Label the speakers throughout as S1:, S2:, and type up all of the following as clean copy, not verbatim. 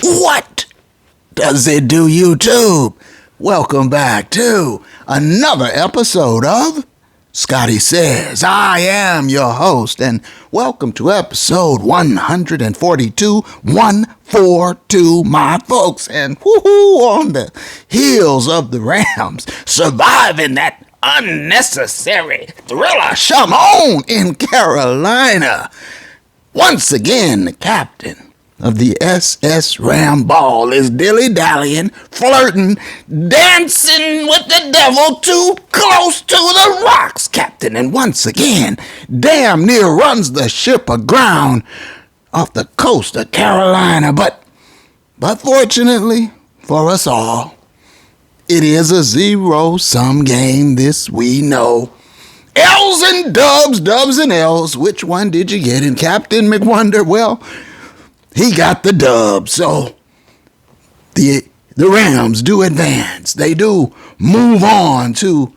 S1: What does it do, YouTube? Welcome back to another episode of Scotty Says. I am your host, and welcome to episode 142, 142, my folks. And woohoo, on the heels of the Rams surviving that unnecessary thriller Shamon in Carolina. Once again, the captain of the SS Ramball is dilly-dallying, flirting, dancing with the devil too close to the rocks, Captain. And once again, damn near runs the ship aground off the coast of Carolina. But fortunately for us all, it is a zero-sum game, this we know. L's and dubs, dubs and L's. Which one did you get? And Captain McWonder, well, he got the dub. So the Rams do advance. They do move on to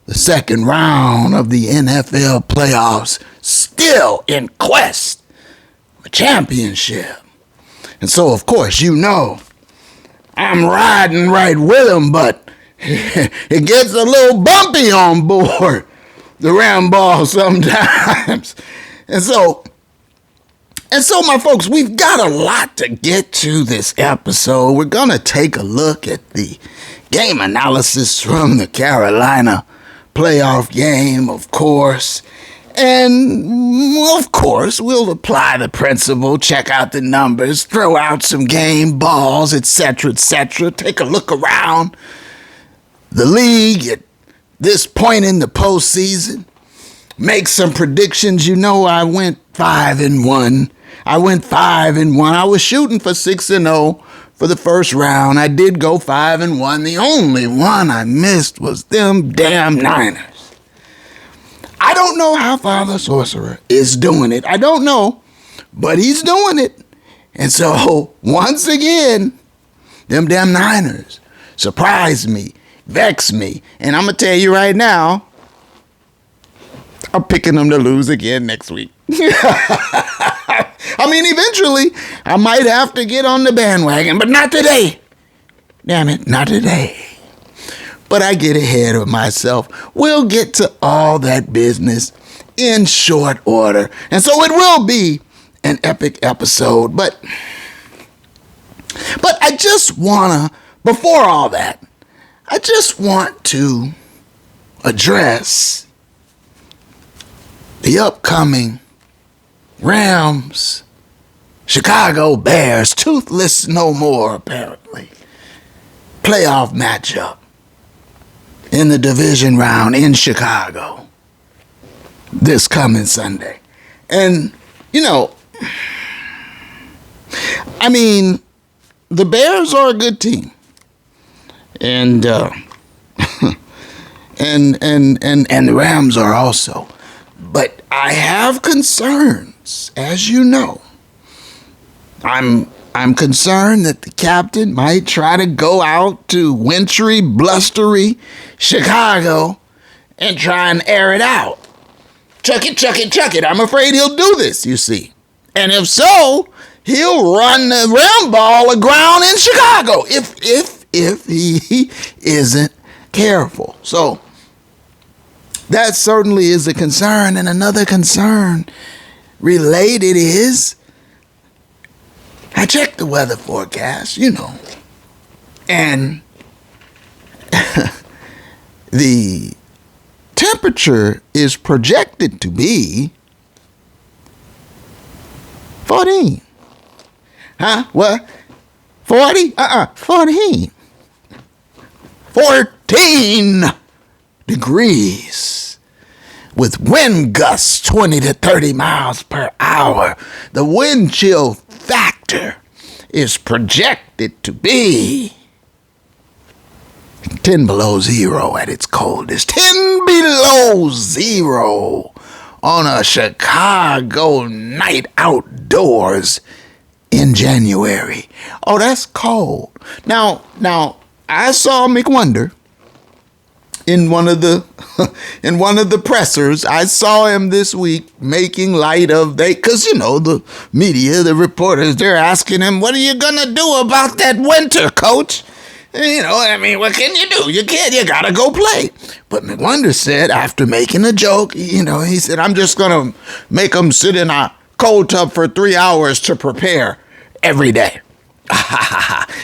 S1: the second round of the NFL playoffs, still in quest of a championship. And so, of course, you know, I'm riding right with them, but it gets a little bumpy on board the Ramball sometimes. And so, my folks, we've got a lot to get to this episode. We're going to take a look at the game analysis from the Carolina playoff game, of course. And, of course, we'll apply the principle, check out the numbers, throw out some game balls, etc., etc. Take a look around the league at this point in the postseason. Make some predictions. You know, I went 5-1. I was shooting for 6-0 for the first round. I did go 5-1. The only one I missed was them damn Niners. I don't know how Father Sorcerer is doing it. I don't know, but he's doing it. And so, once again, them damn Niners surprised me, vexed me. And I'm going to tell you right now, I'm picking them to lose again next week. I mean, eventually, I might have to get on the bandwagon, but not today. Damn it, not today. But I get ahead of myself. We'll get to all that business in short order. And so it will be an epic episode. But I just want to, before all that, I just want to address the upcoming Rams, Chicago Bears, toothless no more, apparently, playoff matchup in the division round in Chicago this coming Sunday. And, you know, I mean, the Bears are a good team. And and the Rams are also. But I have concerns, as you know. I'm concerned that the captain might try to go out to wintry, blustery Chicago and try and air it out. Chuck it. I'm afraid he'll do this, you see. And if so, he'll run the Ramball aground in Chicago if he isn't careful. So that certainly is a concern. And another concern related is, I checked the weather forecast, you know, and the temperature is projected to be 14. Huh? What? 40? 14. 14 degrees with wind gusts 20 to 30 miles per hour. The wind chill factor is projected to be 10 below zero at its coldest. 10 below zero on a Chicago night outdoors in January. Oh, that's cold. Now, I saw McWonder in one of the in one of the pressers. I saw him this week making light of because the media, the reporters, they're asking him, "What are you gonna do about that winter, coach?" What can you do? You gotta go play. But McWonder said, after making a joke, he said, "I'm just gonna make them sit in a cold tub for 3 hours to prepare every day."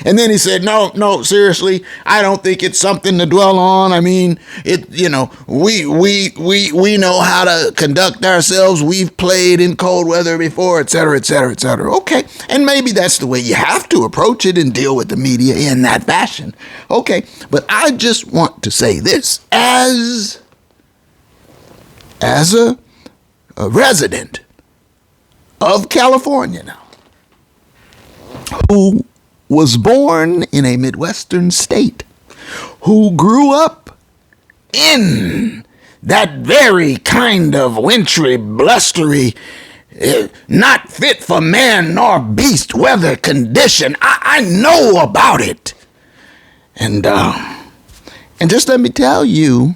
S1: And then he said, no, seriously, I don't think it's something to dwell on. I mean, we know how to conduct ourselves. We've played in cold weather before, et cetera, et cetera, et cetera. Okay. And maybe that's the way you have to approach it and deal with the media in that fashion. Okay. But I just want to say this as a resident of California now, who was born in a Midwestern state, who grew up in that very kind of wintry, blustery, not fit for man nor beast weather condition. I know about it. And just let me tell you,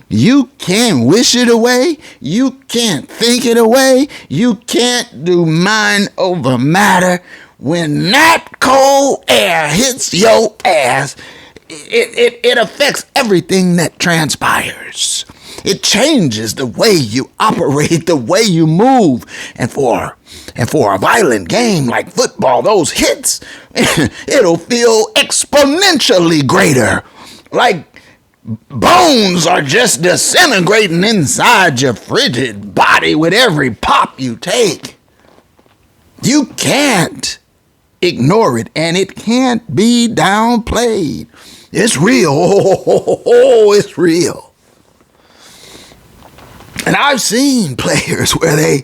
S1: you can't wish it away. You can't think it away. You can't do mind over matter. When that cold air hits your ass, it affects everything that transpires. It changes the way you operate, the way you move. And for a violent game like football, those hits, it'll feel exponentially greater. Like bones are just disintegrating inside your frigid body with every pop you take. You can't ignore it, and it can't be downplayed. It's real. Oh, it's real. And I've seen players where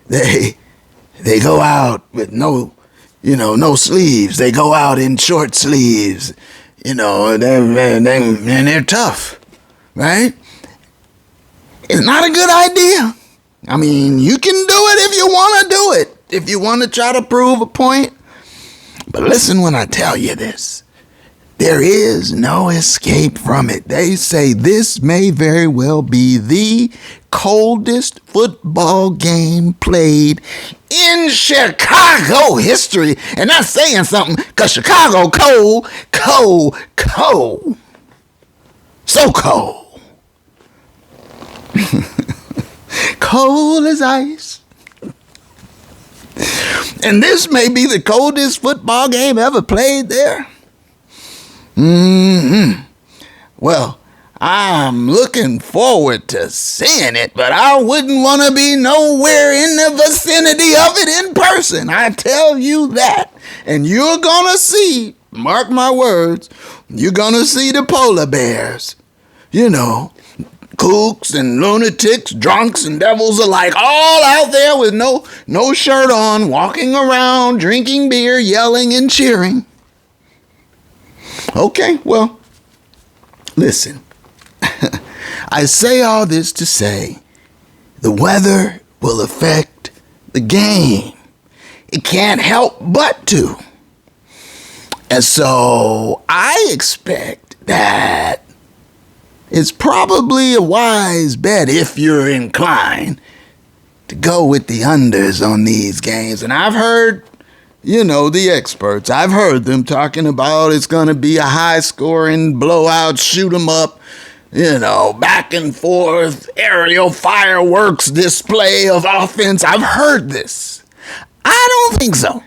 S1: they go out with no sleeves. They go out in short sleeves. And they're tough, right? It's not a good idea. I mean, you can do it if you want to do it, if you want to try to prove a point. But listen when I tell you this. There is no escape from it. They say this may very well be the coldest football game played in Chicago history. And that's saying something, because Chicago cold. So cold. Cold as ice. And this may be the coldest football game ever played there. Well, I'm looking forward to seeing it, but I wouldn't want to be nowhere in the vicinity of it in person. I tell you that. And you're going to see, mark my words, you're going to see the polar bears. Kooks and lunatics, drunks and devils alike, all out there with no shirt on, walking around, drinking beer, yelling and cheering. Okay, well, listen. I say all this to say the weather will affect the game. It can't help but to. And so I expect that it's probably a wise bet, if you're inclined, to go with the unders on these games. And I've heard, the experts, I've heard them talking about it's going to be a high-scoring blowout, shoot 'em up, back and forth, aerial fireworks display of offense. I've heard this. I don't think so.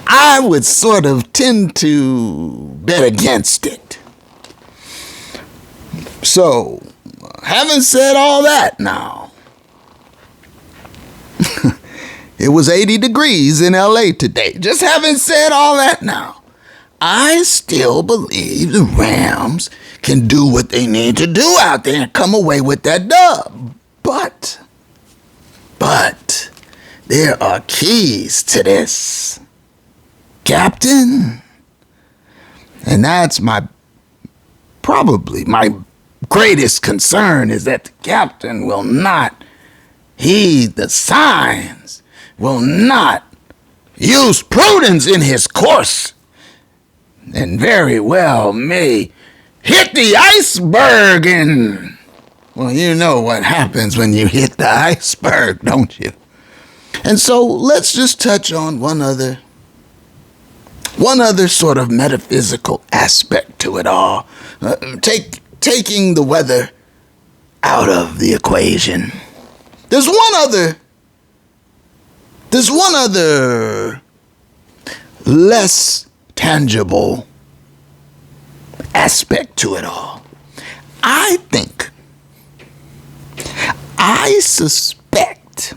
S1: I would sort of tend to bet against it. So, having said all that now, it was 80 degrees in LA today. Just having said all that now, I still believe the Rams can do what they need to do out there and come away with that dub. But, there are keys to this, Captain. And that's probably my greatest concern, is that the captain will not heed the signs, will not use prudence in his course, and very well may hit the iceberg, and, well, you know what happens when you hit the iceberg, don't you? And so let's just touch on one other sort of metaphysical aspect to it all. Taking the weather out of the equation. There's one other less tangible aspect to it all. I suspect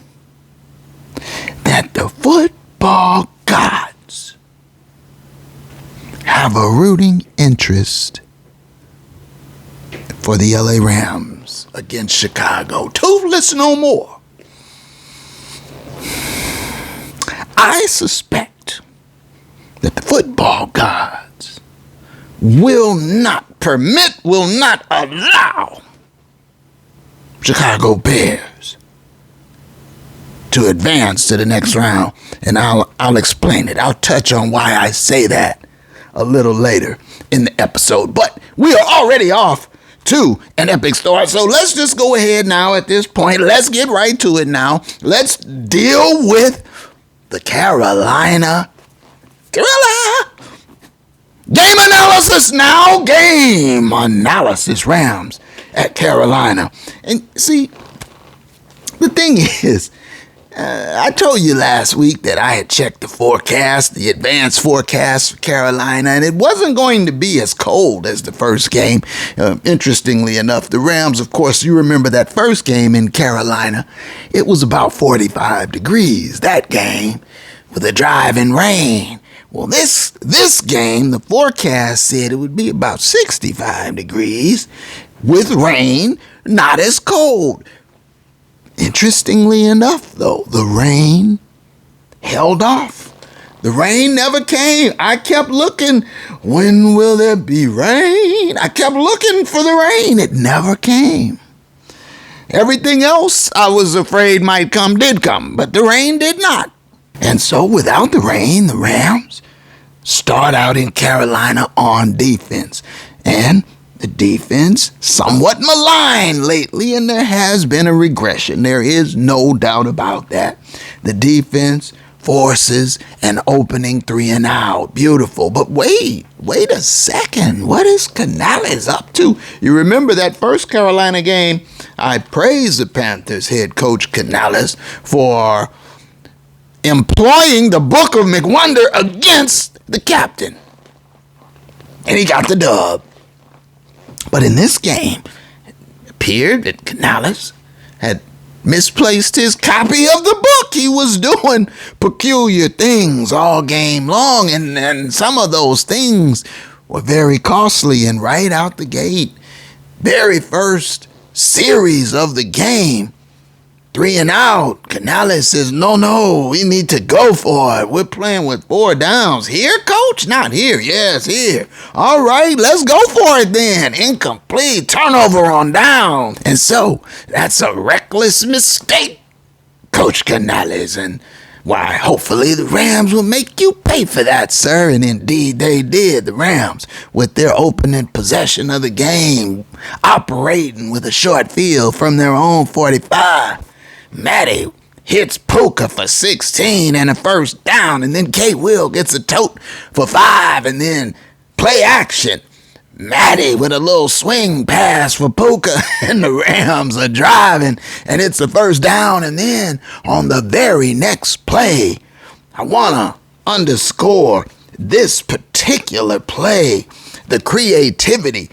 S1: that the football gods have a rooting interest for the LA Rams against Chicago. Toothless no more. I suspect that the football gods will not allow Chicago Bears to advance to the next round. And I'll explain it. I'll touch on why I say that a little later in the episode. But we are already off to an epic start. So let's just go ahead now at this point. Let's get right to it now. Let's deal with the Carolina Thriller. Game analysis now. Game analysis. Rams at Carolina. And see, the thing is, I told you last week that I had checked the forecast, the advanced forecast for Carolina, and it wasn't going to be as cold as the first game. Interestingly enough, the Rams, of course, you remember that first game in Carolina, it was about 45 degrees, that game, with a driving rain. Well, this game, the forecast said it would be about 65 degrees with rain, not as cold. Interestingly enough, though, the rain held off. The rain never came. I kept looking. When will there be rain? I kept looking for the rain. It never came. Everything else I was afraid might come did come, but the rain did not. And so without the rain, the Rams start out in Carolina on defense. And the defense somewhat maligned lately, and there has been a regression. There is no doubt about that. The defense forces an opening 3 and out. Beautiful. But wait a second. What is Canales up to? You remember that first Carolina game? I praised the Panthers head coach Canales for employing the Book of McWonder against the captain. And he got the dub. But in this game, it appeared that Canales had misplaced his copy of the book. He was doing peculiar things all game long, and some of those things were very costly. And right out the gate, very first series of the game, 3 and out, Canales says, no, we need to go for it. We're playing with 4 downs. Here, coach? Not here. Yes, here. All right, let's go for it then. Incomplete. Turnover on down. And so, that's a reckless mistake, Coach Canales. And why, hopefully the Rams will make you pay for that, sir. And indeed they did. The Rams, with their opening possession of the game, operating with a short field from their own 45. Matty hits Puka for 16 and a first down, and then K. Will gets a tote for 5, and then play action. Matty with a little swing pass for Puka, and the Rams are driving, and it's a first down. And then on the very next play, I want to underscore this particular play, the creativity.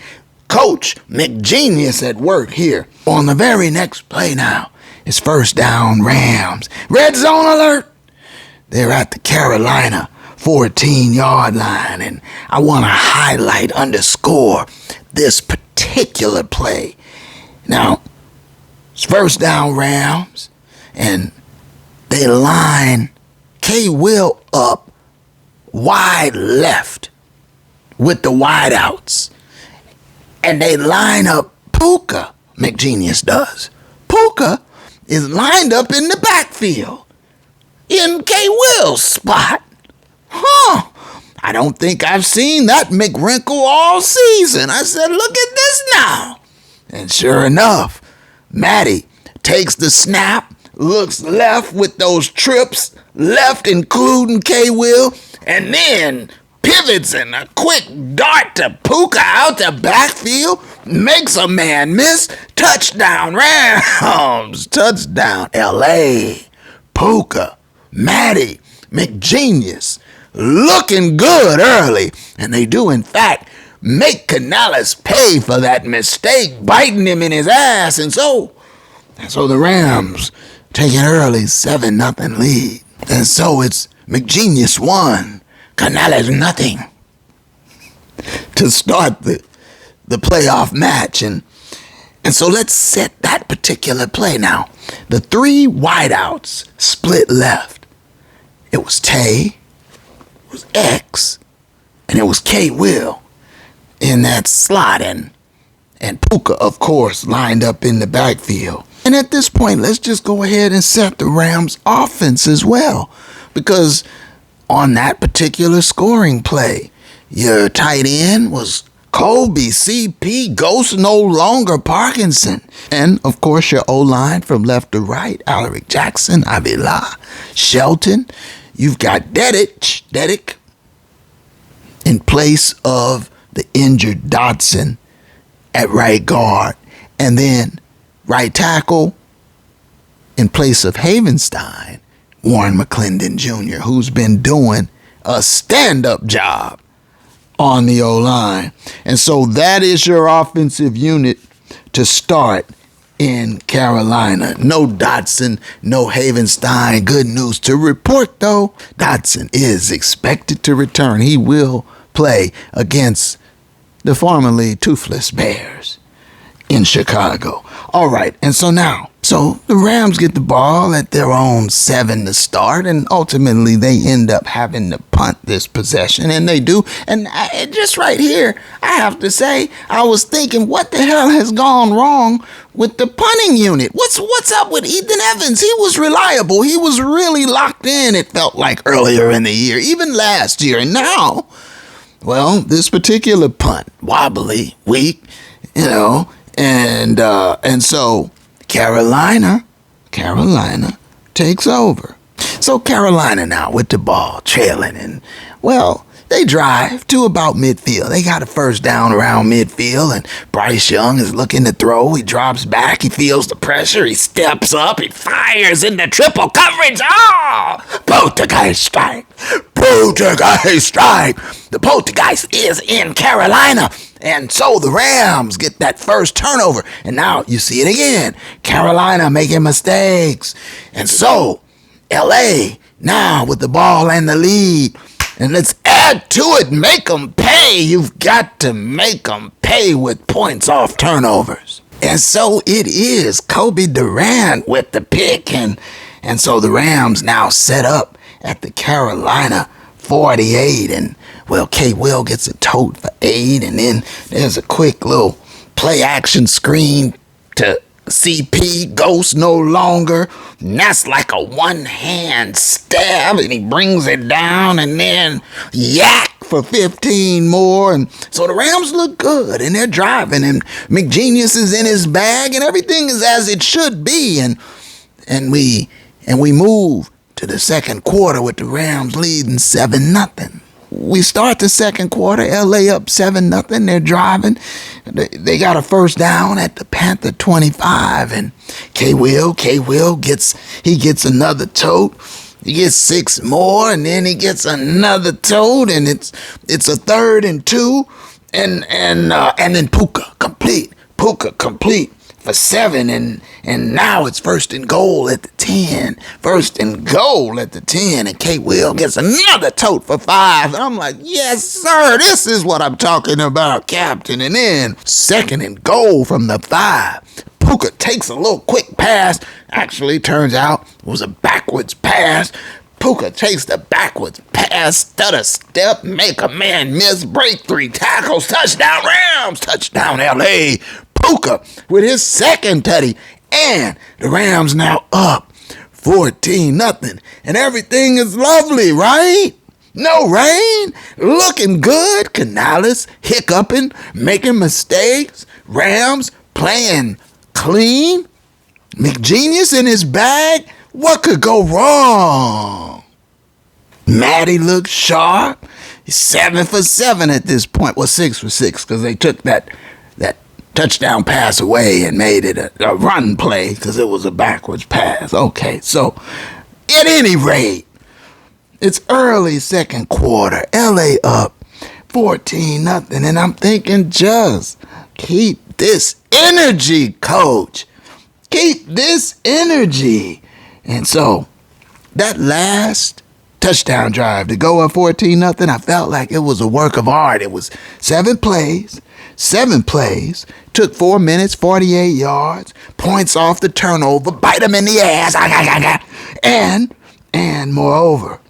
S1: Coach McGenius at work here. On the very next play now, it's first down Rams. Red zone alert. They're at the Carolina 14-yard line. And I want to underscore this particular play. Now, it's first down Rams. And they line K. Will up wide left with the wideouts. And they line up Puka. McGenius does. Puka is lined up in the backfield in K. Will's spot. I don't think I've seen that McWrinkle all season. I said, look at this now. And sure enough, Matty takes the snap, looks left with those trips, left including K-Will, and then pivots in a quick dart to Puka out the backfield, makes a man miss, touchdown Rams, touchdown L.A. Puka, Matty, McGenius, looking good early, and they do in fact make Canales pay for that mistake, biting him in his ass, and so the Rams take an early 7-0 lead, and so it's McGenius 1, Canales 0 to start the playoff match, and so let's set that particular play now. The 3 wideouts split left. It was Tay, it was X, and it was K-Will in that slot, and Puka, of course, lined up in the backfield. And at this point, let's just go ahead and set the Rams' offense as well, because on that particular scoring play, your tight end was Kobe, CP, Ghost no longer Parkinson. And, of course, your O-line from left to right, Alaric Jackson, Avila, Shelton. You've got Dedic in place of the injured Dotson at right guard. And then right tackle in place of Havenstein, Warren McClendon Jr., who's been doing a stand-up job on the O-line. And so that is your offensive unit to start in Carolina. No Dotson, no Havenstein. Good news to report, though. Dotson is expected to return. He will play against the formerly Toothless Bears in Chicago. All right, and so the Rams get the ball at their own 7 to start, and ultimately they end up having to punt this possession, and they do. And just right here, I have to say, I was thinking, what the hell has gone wrong with the punting unit? What's up with Ethan Evans? He was reliable. He was really locked in, it felt like, earlier in the year, even last year. And now, well, this particular punt, wobbly, weak, and so Carolina takes over. So Carolina now with the ball trailing, and well, they drive to about midfield. They got a first down around midfield, and Bryce Young is looking to throw. He drops back. He feels the pressure. He steps up. He fires into triple coverage. Poltergeist strike. Poltergeist strike. The poltergeist is in Carolina. And so the Rams get that first turnover. And now you see it again. Carolina making mistakes. And so L.A. now with the ball and the lead. And let's add to it. Make them pay. You've got to make them pay with points off turnovers. And so it is Kobe Durant with the pick. And so the Rams now set up at the Carolina 48. And, well, K-Will gets a tote for 8. And then there's a quick little play action screen to CP, Ghost no longer. And that's like a one-hand stab, and he brings it down, and then yak for 15 more. And so the Rams look good, and they're driving, and McGenius is in his bag, and everything is as it should be. And we move to the second quarter with the Rams leading 7-0. We start the second quarter, LA up 7-0. They're driving. They got a first down at the Panther 25, and K-Will gets another tote. He gets 6 more, and then he gets another tote, and it's a 3rd and 2, and then Puka complete for 7, and now it's 1st and goal at the 10. 1st and goal at the 10, and K-Will gets another tote for 5. And I'm like, yes, sir, this is what I'm talking about, Captain. And then 2nd and goal from the 5. Puka takes a little quick pass. Actually, turns out it was a backwards pass. Puka takes the backwards pass, stutter step, make a man miss, break 3 tackles, touchdown Rams, touchdown LA. Puka with his second tutty, and the Rams now up 14-0, and everything is lovely, right? No rain, looking good. Canales hiccuping, making mistakes. Rams playing clean. McGenius in his bag. What could go wrong? Matty looks sharp. He's 7 for 7 at this point. Well, 6 for 6 because they took that touchdown pass away and made it a run play because it was a backwards pass. Okay, so at any rate, it's early second quarter. LA up 14-0. And I'm thinking, just keep this energy, coach. Keep this energy. And so that last touchdown drive to go up 14-0, I felt like it was a work of art. It was 7 plays, took 4 minutes, 48 yards, points off the turnover, bite them in the ass, and moreover,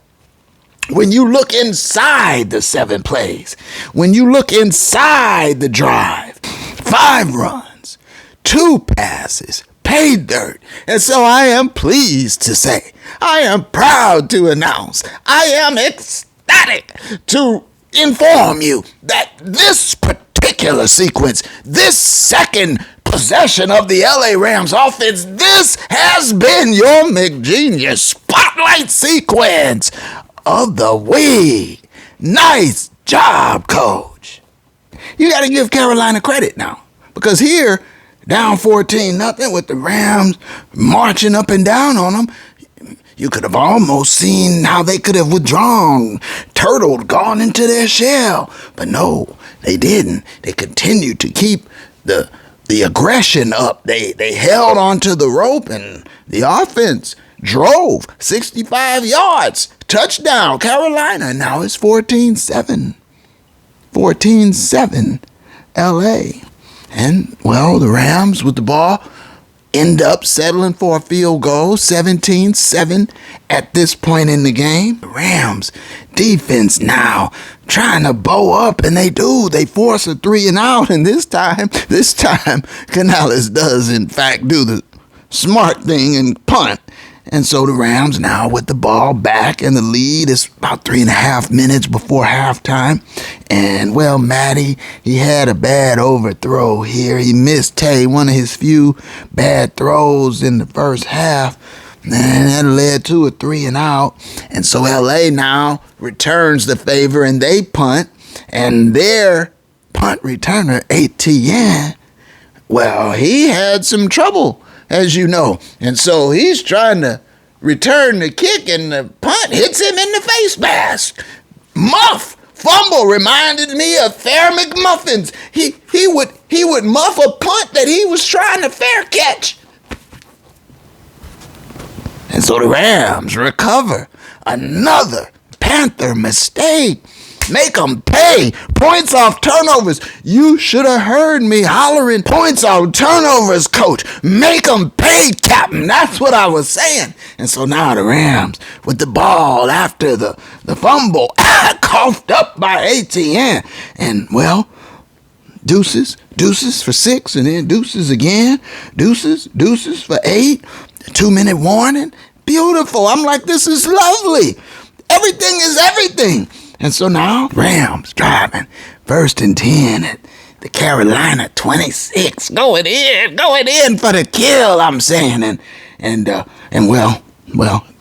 S1: when you look inside the 7 plays, when you look inside the drive, 5 runs, 2 passes, paid dirt. And so I am pleased to say, I am proud to announce, I am ecstatic to inform you that this particular sequence, this second possession of the LA Rams offense, this has been your McGenius spotlight sequence of the week. Nice job, coach. You got to give Carolina credit now, because here, down 14-0 with the Rams marching up and down on them, you could have almost seen how they could have withdrawn, turtled, gone into their shell. But no, they didn't. They continued to keep the aggression up. They held onto the rope, and the offense drove 65 yards. Touchdown, Carolina. Now it's 14-7. 14-7, L.A. And, well, the Rams with the ball end up settling for a field goal, 17-7 at this point in the game. The Rams defense now trying to bow up, and they do. They force a 3-and-out, and this time, Canales does, in fact, do the smart thing and punt. And so the Rams now with the ball back, and the lead is about 3.5 minutes before halftime. And, well, Matty, he had a bad overthrow here. He missed one of his few bad throws in the first half. And that led to a 3-and-out. And so LA now returns the favor, and they punt. And their punt returner, Etienne, well, he had some trouble, as you know. And so he's trying to return the kick, and the punt hits him in the face mask. Fumble reminded me of Fair McMuffins. He would muff a punt that he was trying to fair catch. And so the Rams recover another Panther mistake. Make them pay. Points off turnovers. You should have heard me hollering, points off turnovers, coach. Make them pay, Captain. That's what I was saying. And so now the Rams with the ball after the fumble, coughed up by ATN. And, well, deuces for 6, and then deuces again. Deuces for 8. 2-minute warning. Beautiful. I'm like, this is lovely. Everything is everything. And so now, Rams driving 1st and 10 at the Carolina 26. Going in for the kill, I'm saying. And well,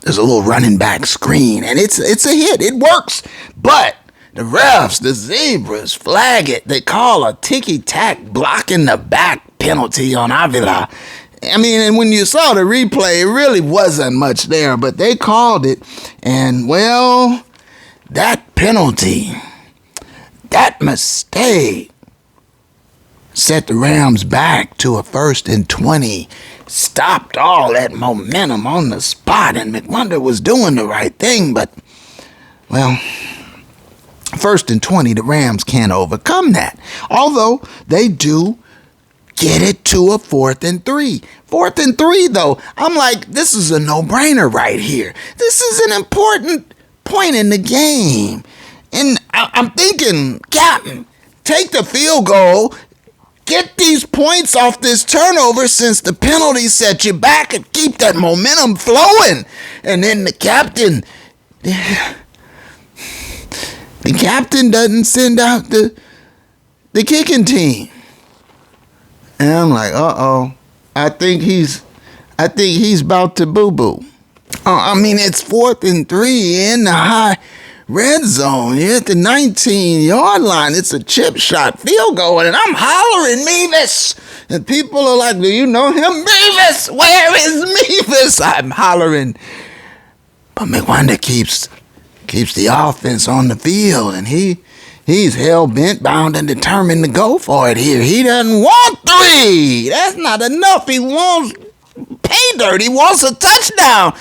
S1: there's a little running back screen, and it's a hit. It works. But the refs, the Zebras, flag it. They call a ticky-tack blocking the back penalty on Avila. I mean, and when you saw the replay, it really wasn't much there, but they called it. And, well, that penalty, that mistake, set the Rams back to a 1st and 20, stopped all that momentum on the spot, and McWonder was doing the right thing, but, well, 1st and 20, the Rams can't overcome that. Although they do get it to a 4th and 3. 4th and 3, though, I'm like, this is a no-brainer right here. This is an important point in the game. And I'm thinking, Captain, take the field goal, get these points off this turnover since the penalty set you back, and keep that momentum flowing. And then the captain, The captain doesn't send out the kicking team. And I'm like, uh-oh. I think he's about to boo-boo. I mean, it's 4th and 3 in the high red zone. You're at the 19-yard line. It's a chip shot field goal, and I'm hollering, Mevis. And people are like, do you know him? Mevis! Where is Mevis? I'm hollering. But McWanda keeps the offense on the field, and he's hell-bent, bound, and determined to go for it here. He doesn't want 3. That's not enough. He wants pay dirt. He wants a touchdown.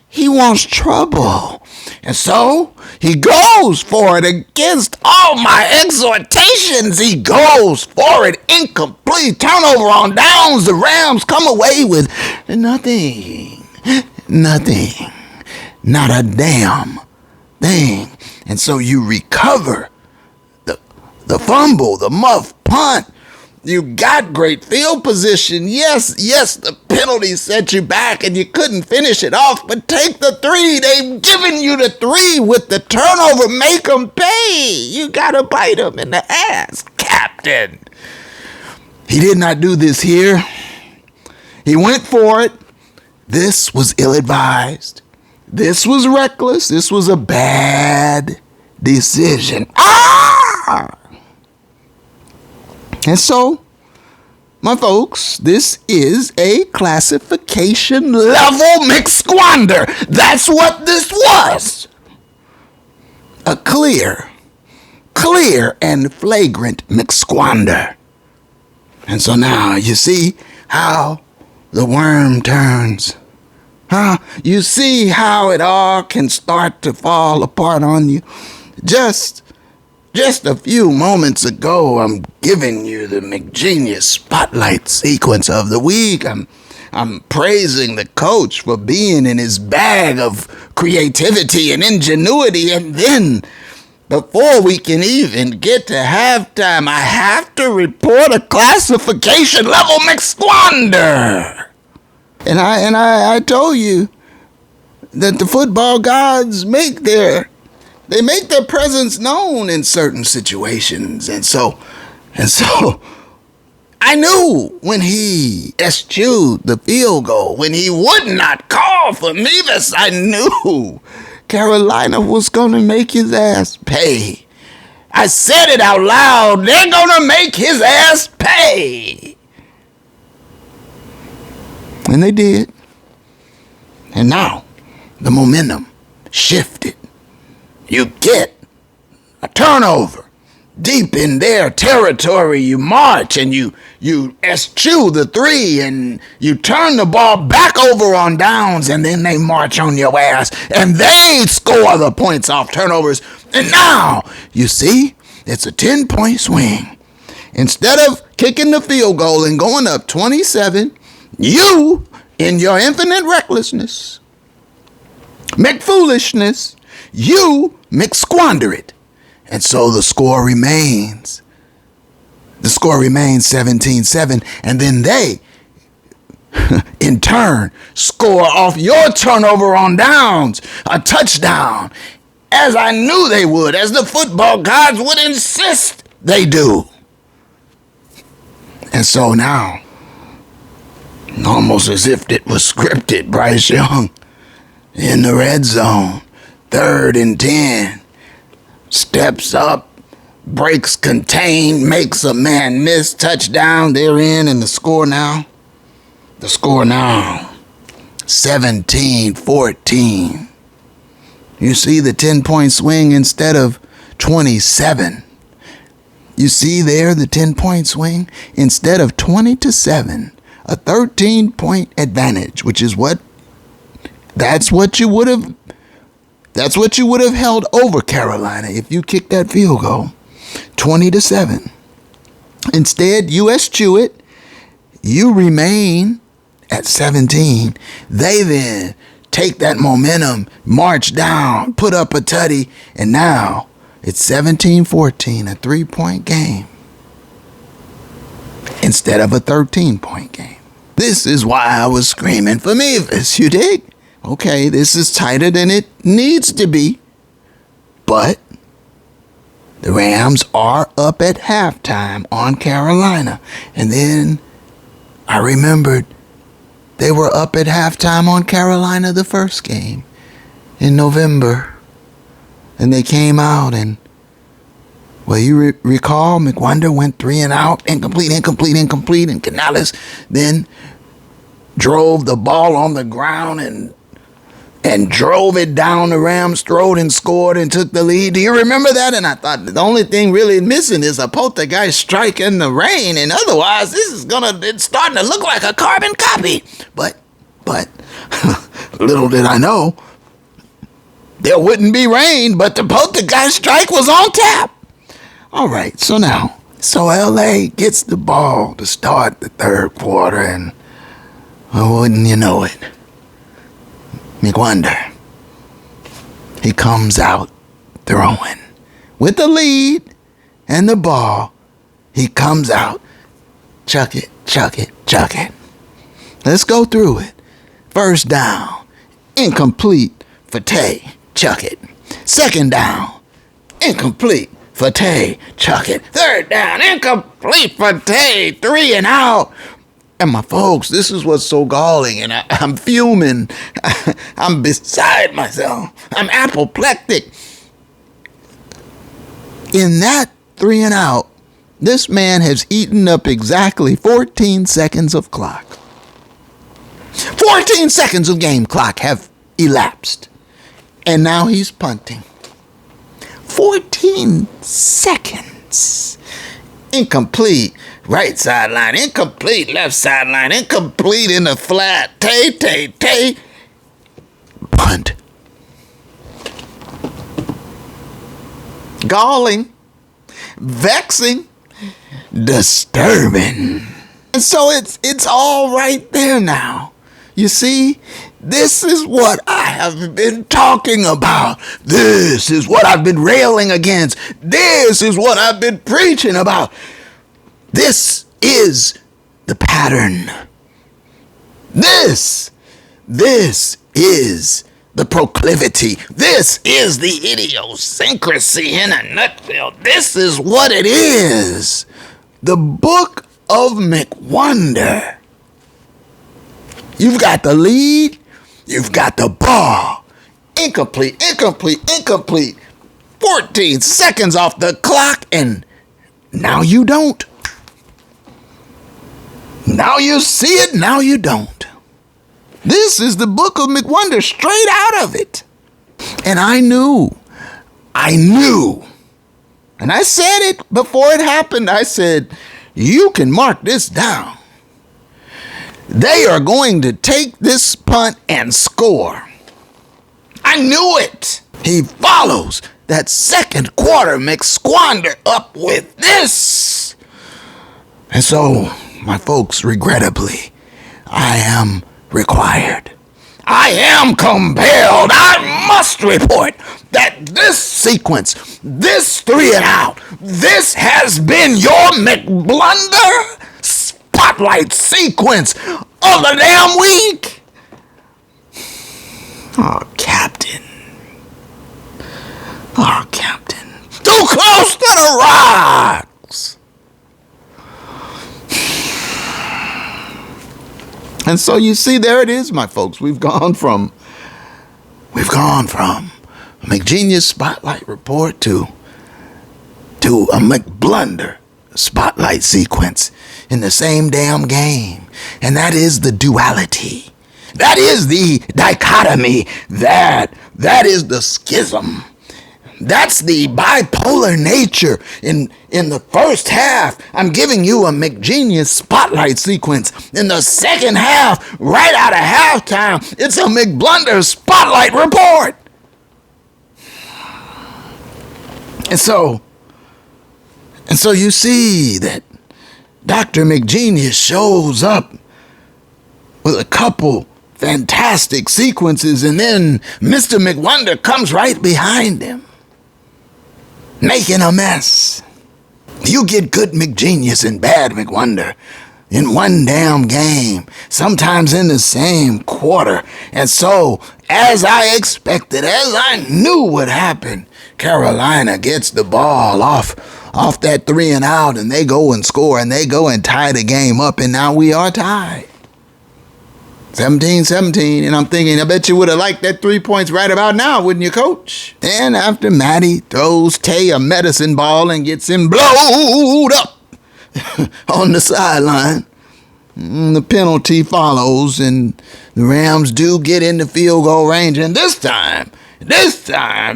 S1: He wants trouble. And so he goes for it against all my exhortations. He goes for it. Incomplete. Turnover on downs. The Rams come away with nothing. Nothing. Not a damn thing. And so you recover the fumble, the muff punt. You got great field position. Yes, the penalty set you back and you couldn't finish it off, but take the 3. They've given you the 3 with the turnover. Make them pay. You got to bite them in the ass, Captain. He did not do this here. He went for it. This was ill-advised. This was reckless. This was a bad decision. And so, my folks, this is a classification level McSquander. That's what this was. A clear and flagrant McSquander. And so now you see how the worm turns. Huh? You see how it all can start to fall apart on you. Just a few moments ago, I'm giving you the McGenius spotlight sequence of the week. I'm praising the coach for being in his bag of creativity and ingenuity. And then, before we can even get to halftime, I have to report a classification level McSquander. And I told you that the football gods make their presence known in certain situations. And so I knew when he eschewed the field goal, when he would not call for Mevis, I knew Carolina was going to make his ass pay. I said it out loud. They're going to make his ass pay. And they did. And now the momentum shifted. You get a turnover deep in their territory. You march and you eschew the 3 and you turn the ball back over on downs, and then they march on your ass and they score the points off turnovers. And now you see it's a 10-point swing. Instead of kicking the field goal and going up 27, you, in your infinite recklessness, McFoolishness, you McSquander it. And so the score remains 17-7. And then they, in turn, score off your turnover on downs, a touchdown, as I knew they would, as the football gods would insist they do. And so now, almost as if it was scripted, Bryce Young in the red zone, 3rd and 10, steps up, breaks contain, makes a man miss, touchdown, they're in, and the score now, 17-14. You see the 10-point swing instead of 27. You see there the 10-point swing instead of 20-7, a 13-point advantage, which is that's what you would have held over Carolina if you kicked that field goal, 20-7. Instead, you eschew it. You remain at 17. They then take that momentum, march down, put up a tutty, and now it's 17-14, a 3-point game instead of a 13-point game. This is why I was screaming for Mevis, you dig? Okay, this is tighter than it needs to be, but The Rams are up at halftime on Carolina. And then I remembered they were up at halftime on Carolina the first game in November. And they came out and, well, you recall McWonder went 3 and out, incomplete, and Canales then drove the ball on the ground and drove it down the Rams' throat and scored and took the lead. Do you remember that? And I thought the only thing really missing is a poltergeist strike in the rain, and otherwise it's starting to look like a carbon copy. But little did I know, there wouldn't be rain, but the poltergeist strike was on tap. All right, so LA gets the ball to start the third quarter, and well, wouldn't you know it, McWonder, he comes out throwing. With the lead and the ball, he comes out. Chuck it. Let's go through it. First down, incomplete for Tay. Chuck it. Second down, incomplete for Tay. Chuck it. Third down, incomplete for Tay. 3 and out. And my folks, this is what's so galling, and I'm fuming. I'm beside myself. I'm apoplectic. In that 3 and out, this man has eaten up exactly 14 seconds of clock. 14 seconds of game clock have elapsed. And now he's punting. 14 seconds. Incomplete. Right sideline, incomplete. Left sideline, incomplete in the flat. Tay. Punt. Galling. Vexing. Disturbing. And so it's all right there now. You see, this is what I have been talking about. This is what I've been railing against. This is what I've been preaching about. This is the pattern. This is the proclivity. This is the idiosyncrasy in a nutshell. This is what it is. The Book of McWonder. You've got the lead. You've got the ball. Incomplete. 14 seconds off the clock, and now you don't. Now you see it, now you don't. This is the Book of McWonder, straight out of it. And I knew. And I said it before it happened. I said, you can mark this down. They are going to take this punt and score. I knew it. He follows that second quarter McSquander up with this. And so, my folks, regrettably, I am required. I am compelled. I must report that this sequence, this 3 and out, this has been your McBlunder spotlight sequence of the damn week. Oh, Captain. Too close to the rocks. And so you see, there it is, my folks. We've gone from a McGenius spotlight report to a McBlunder spotlight sequence in the same damn game. And that is the duality. That is the dichotomy. That is the schism. That's the bipolar nature. In the first half, I'm giving you a McGenius spotlight sequence. In the second half, right out of halftime, it's a McBlunder spotlight report. And so you see that Dr. McGenius shows up with a couple fantastic sequences, and then Mr. McWonder comes right behind him, making a mess. You get good McGenius and bad McWonder. in one damn game, sometimes in the same quarter. And so, as I expected, as I knew would happen, Carolina gets the ball off that 3 and out, and they go and score, and they go and tie the game up, and now we are tied. 17-17, and I'm thinking, I bet you would have liked that 3 points right about now, wouldn't you, Coach? Then after Matty throws Tay a medicine ball and gets him blowed up on the sideline, the penalty follows, and the Rams do get into field goal range, and this time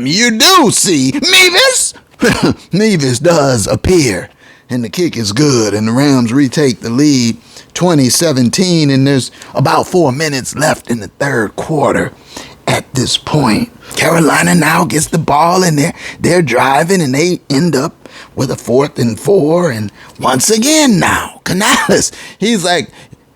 S1: you do see Mevis. Mevis does appear, and the kick is good, and the Rams retake the lead 2017, and there's about 4 minutes left in the third quarter at this point. Carolina now gets the ball, and they're driving, and they end up with a 4th and 4, and once again now, Canales, he's like,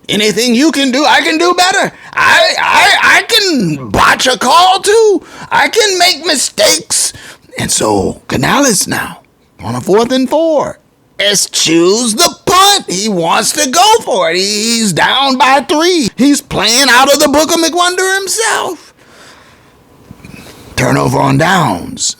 S1: anything you can do, I can do better. I can botch a call too. I can make mistakes. And so Canales now on a 4th and 4 eschews the punt. He wants to go for it. He's down by 3. He's playing out of the Book of McWonder himself. Turnover on downs.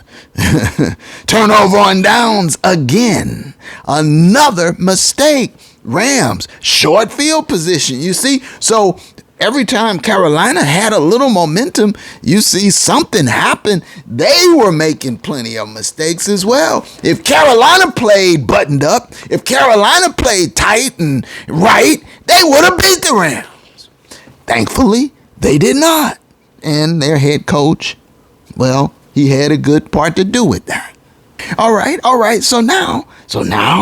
S1: Turnover on downs again. Another mistake. Rams, short field position. You see, so every time Carolina had a little momentum, you see something happen. They were making plenty of mistakes as well. If Carolina played buttoned up, if Carolina played tight and right, they would have beat the Rams. Thankfully, they did not. And their head coach, well, he had a good part to do with that. All right. So now,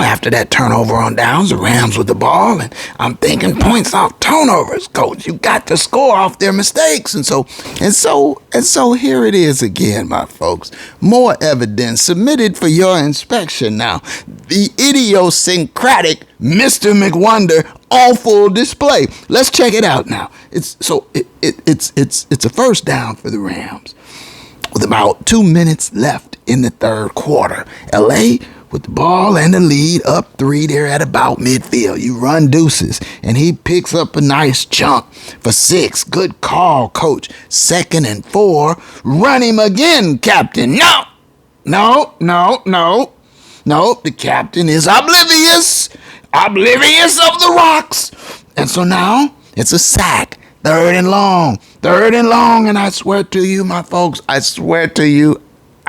S1: after that turnover on downs, the Rams with the ball, and I'm thinking points off turnovers, Coach. You got to score off their mistakes, and so here it is again, my folks. More evidence submitted for your inspection now. The idiosyncratic Mr. McWonder on full display. Let's check it out now. It's a first down for the Rams with about 2 minutes left in the third quarter. LA with the ball and the lead up 3. They're at about midfield. You run deuces, and he picks up a nice chunk for 6. Good call, Coach. 2nd and 4. Run him again, Captain. No. The captain is oblivious of the rocks. And so now it's a sack. 3rd and long, and I swear to you, my folks, I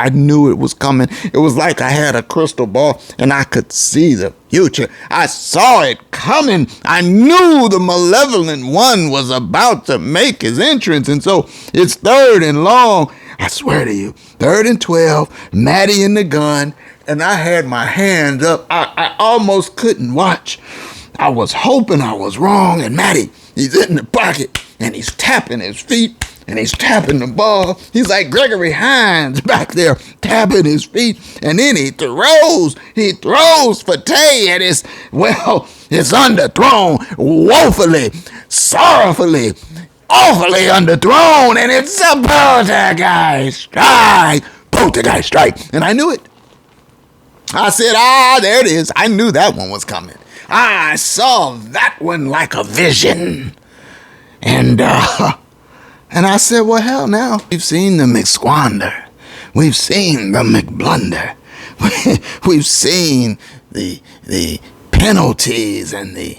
S1: knew it was coming. It was like I had a crystal ball, and I could see the future. I saw it coming. I knew the malevolent one was about to make his entrance, and so it's 3rd and long. I swear to you, 3rd and 12, Matty in the gun, and I had my hands up. I almost couldn't watch. I was hoping I was wrong, and Matty, he's in the pocket, and he's tapping his feet, and he's tapping the ball. He's like Gregory Hines back there tapping his feet, and then he throws for Tay, and it's underthrown woefully, sorrowfully, awfully underthrown, and it's a poltergeist strike, and I knew it. I said, there it is. I knew that one was coming. I saw that one like a vision. And I said, well, hell now. We've seen the McSquander. We've seen the McBlunder. We've seen the penalties and the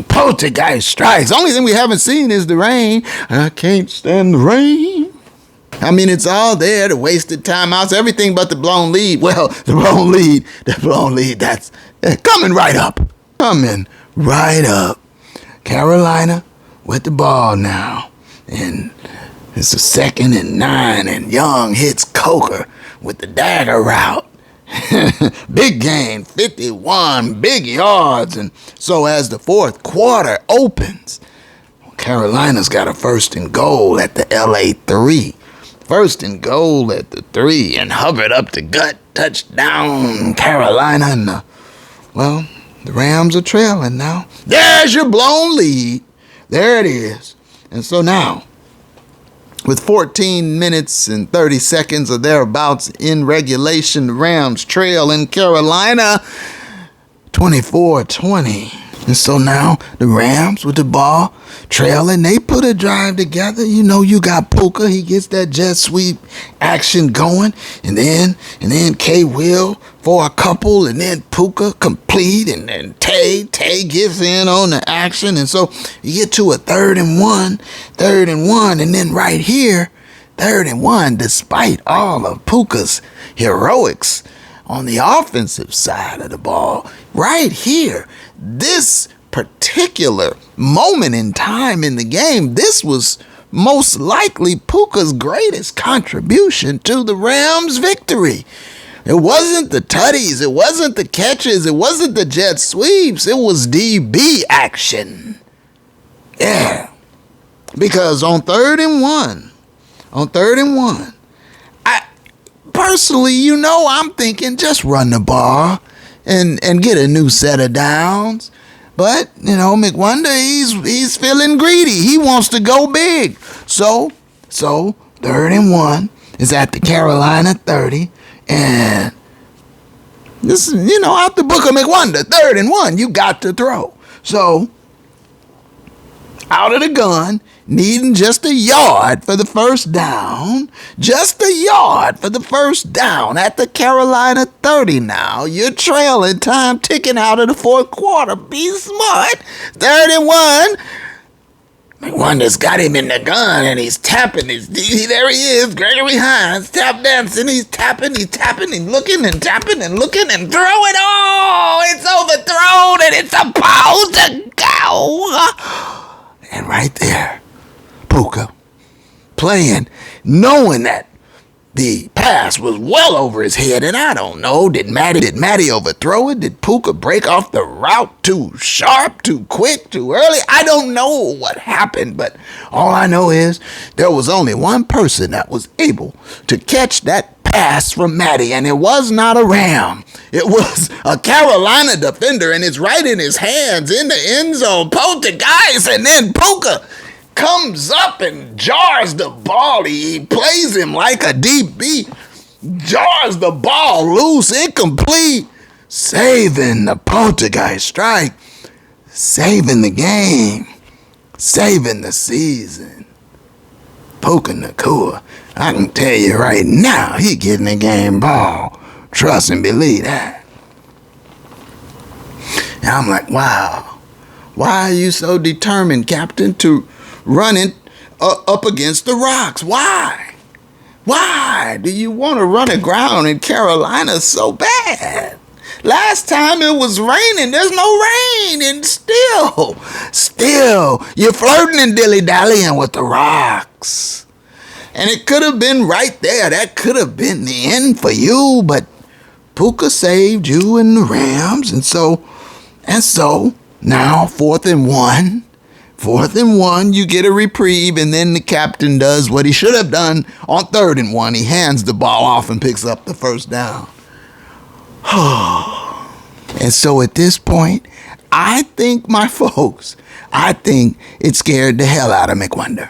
S1: poltergeist strikes. Only thing we haven't seen is the rain. I can't stand the rain. I mean, it's all there, the wasted timeouts, everything but the blown lead. Well, the blown lead, that's coming right up. Carolina with the ball now. And it's a 2nd and 9, and Young hits Coker with the dagger route. Big gain, 51, big yards. And so as the fourth quarter opens, Carolina's got a 1st and goal at the LA 3. 1st and goal at the 3, and hovered up the gut. Touchdown, Carolina. And the Rams are trailing now. There's your blown lead. There it is. And so now, with 14 minutes and 30 seconds or thereabouts in regulation, the Rams trail in Carolina 24-20. And so now the Rams with the ball trailing, they put a drive together. You know, you got Puka, he gets that jet sweep action going, and then K Will for a couple, and then Puka complete, and then Tay gives in on the action, and so you get to a 3rd and 1, and then right here, 3rd and 1, despite all of Puka's heroics on the offensive side of the ball, right here, this particular moment in time in the game, this was most likely Puka's greatest contribution to the Rams' victory. It wasn't the tutties, it wasn't the catches, it wasn't the jet sweeps, it was DB action. Yeah. Because on 3rd and 1, I personally, you know, I'm thinking just run the ball and get a new set of downs. But, you know, McWonder, he's feeling greedy. He wants to go big. So 3rd and 1 is at the Carolina 30. And this is, you know, out the book of McWonder, 3rd and 1, you got to throw. So out of the gun, needing just a yard for the first down. Just a yard for the first down at the Carolina 30 now. You're trailing, time ticking out of the 4th quarter. Be smart. 3rd and 1. McWonder's got him in the gun, and he's tapping. There he is, Gregory Hines, tap dancing. He's tapping, and looking, and tapping, and looking, and throwing. Oh, it's overthrown, and it's supposed to go. And right there, Puka playing, knowing that the pass was well over his head, and I don't know, did Matty overthrow it? Did Puka break off the route too sharp, too quick, too early? I don't know what happened, but all I know is there was only one person that was able to catch that pass from Matty, and it was not a Ram. It was a Carolina defender, and it's right in his hands in the end zone. Poltergeist, and then Puka comes up and jars the ball. He plays him like a DB, jars the ball loose, incomplete, saving the Poltergeist strike, saving the game, saving the season. Puka Nacua, I can tell you right now, he getting the game ball. Trust and believe that. And I'm like, wow, why are you so determined, Captain, to run it up against the rocks? Why? Why do you want to run aground in Carolina so bad? Last time it was raining. There's no rain, and still, you're flirting and dilly-dallying with the rocks. And it could have been right there. That could have been the end for you, but Puka saved you and the Rams, and so now 4th and 1, you get a reprieve, and then the captain does what he should have done on 3rd and 1. He hands the ball off and picks up the first down. And so at this point, I think, my folks, it scared the hell out of McWonder.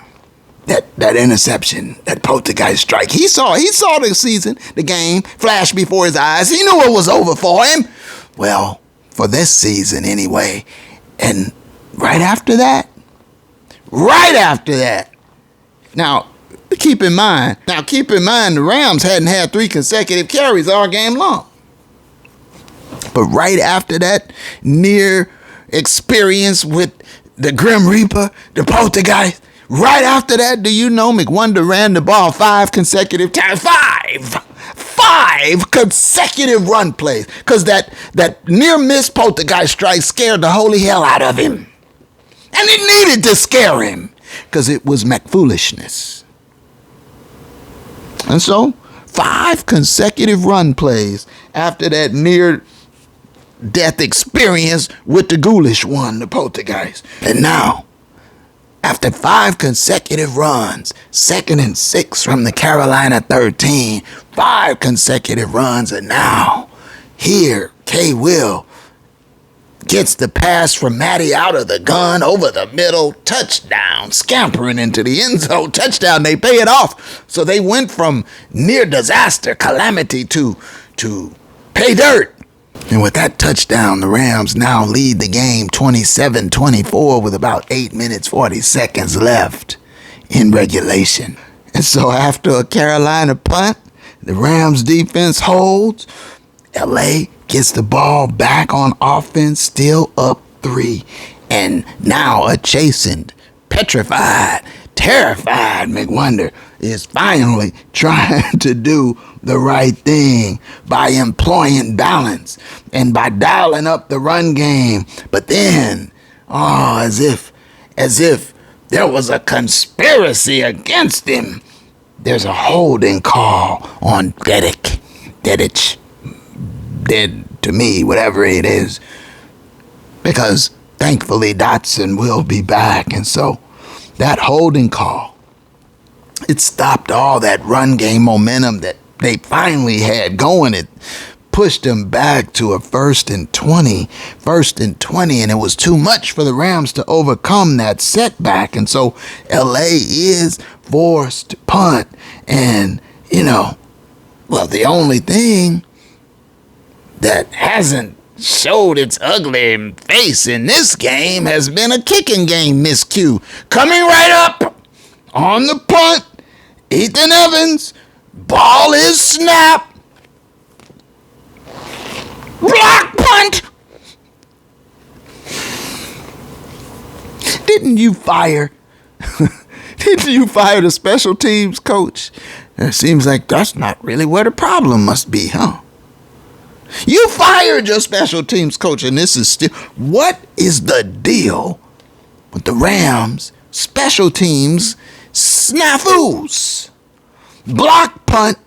S1: That interception, that poltergeist strike. He saw the season, the game, flash before his eyes. He knew it was over for him. Well, for this season anyway. And right after that, now keep in mind, the Rams hadn't had 3 consecutive carries all game long. But right after that near experience with the Grim Reaper, the poltergeist, right after that, do you know McWonder ran the ball 5 consecutive times? 5 consecutive run plays. Because that near miss poltergeist strike scared the holy hell out of him. And it needed to scare him. Because it was McFoolishness. And so, 5 consecutive run plays after that near death experience with the ghoulish one, the poltergeist. And now, after 5 consecutive runs, 2nd and 6 from the Carolina 13, 5 consecutive runs, and now, here, K. Will gets the pass from Matty out of the gun, over the middle, touchdown, scampering into the end zone, touchdown, they pay it off. So they went from near disaster, calamity, to pay dirt. And with that touchdown, the Rams now lead the game 27-24 with about 8 minutes, 40 seconds left in regulation. And so after a Carolina punt, the Rams defense holds. LA gets the ball back on offense, still up 3. And now a chastened, petrified, terrified McWonder is finally trying to do the right thing by employing balance and by dialing up the run game. But then, as if there was a conspiracy against him, there's a holding call on Dedich, dead to me, whatever it is, because thankfully Dotson will be back. And so that holding call, it stopped all that run game momentum that they finally had going. It pushed them back to a first and 20, and it was too much for the Rams to overcome that setback. And so LA is forced to punt. And, the only thing that hasn't showed its ugly face in this game has been a kicking game miscue. Coming right up on the punt, Ethan Evans, ball is snapped. Block punt. Didn't you fire the special teams coach? It seems like that's not really where the problem must be, huh? You fired your special teams coach, and this is still... What is the deal with the Rams special teams snafus? Block punt.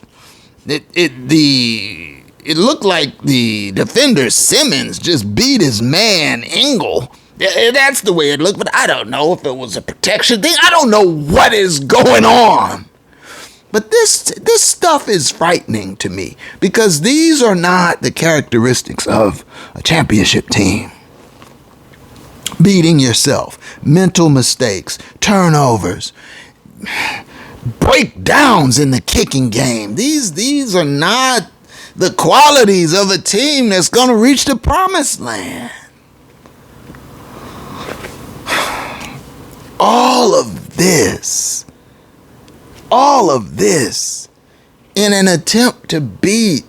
S1: It looked like the defender Simmons just beat his man Engel. That's the way it looked, but I don't know if it was a protection thing. I don't know what is going on. But this stuff is frightening to me, because these are not the characteristics of a championship team. Beating yourself, mental mistakes, turnovers, breakdowns in the kicking game. These are not the qualities of a team that's going to reach the promised land. All of this in an attempt to beat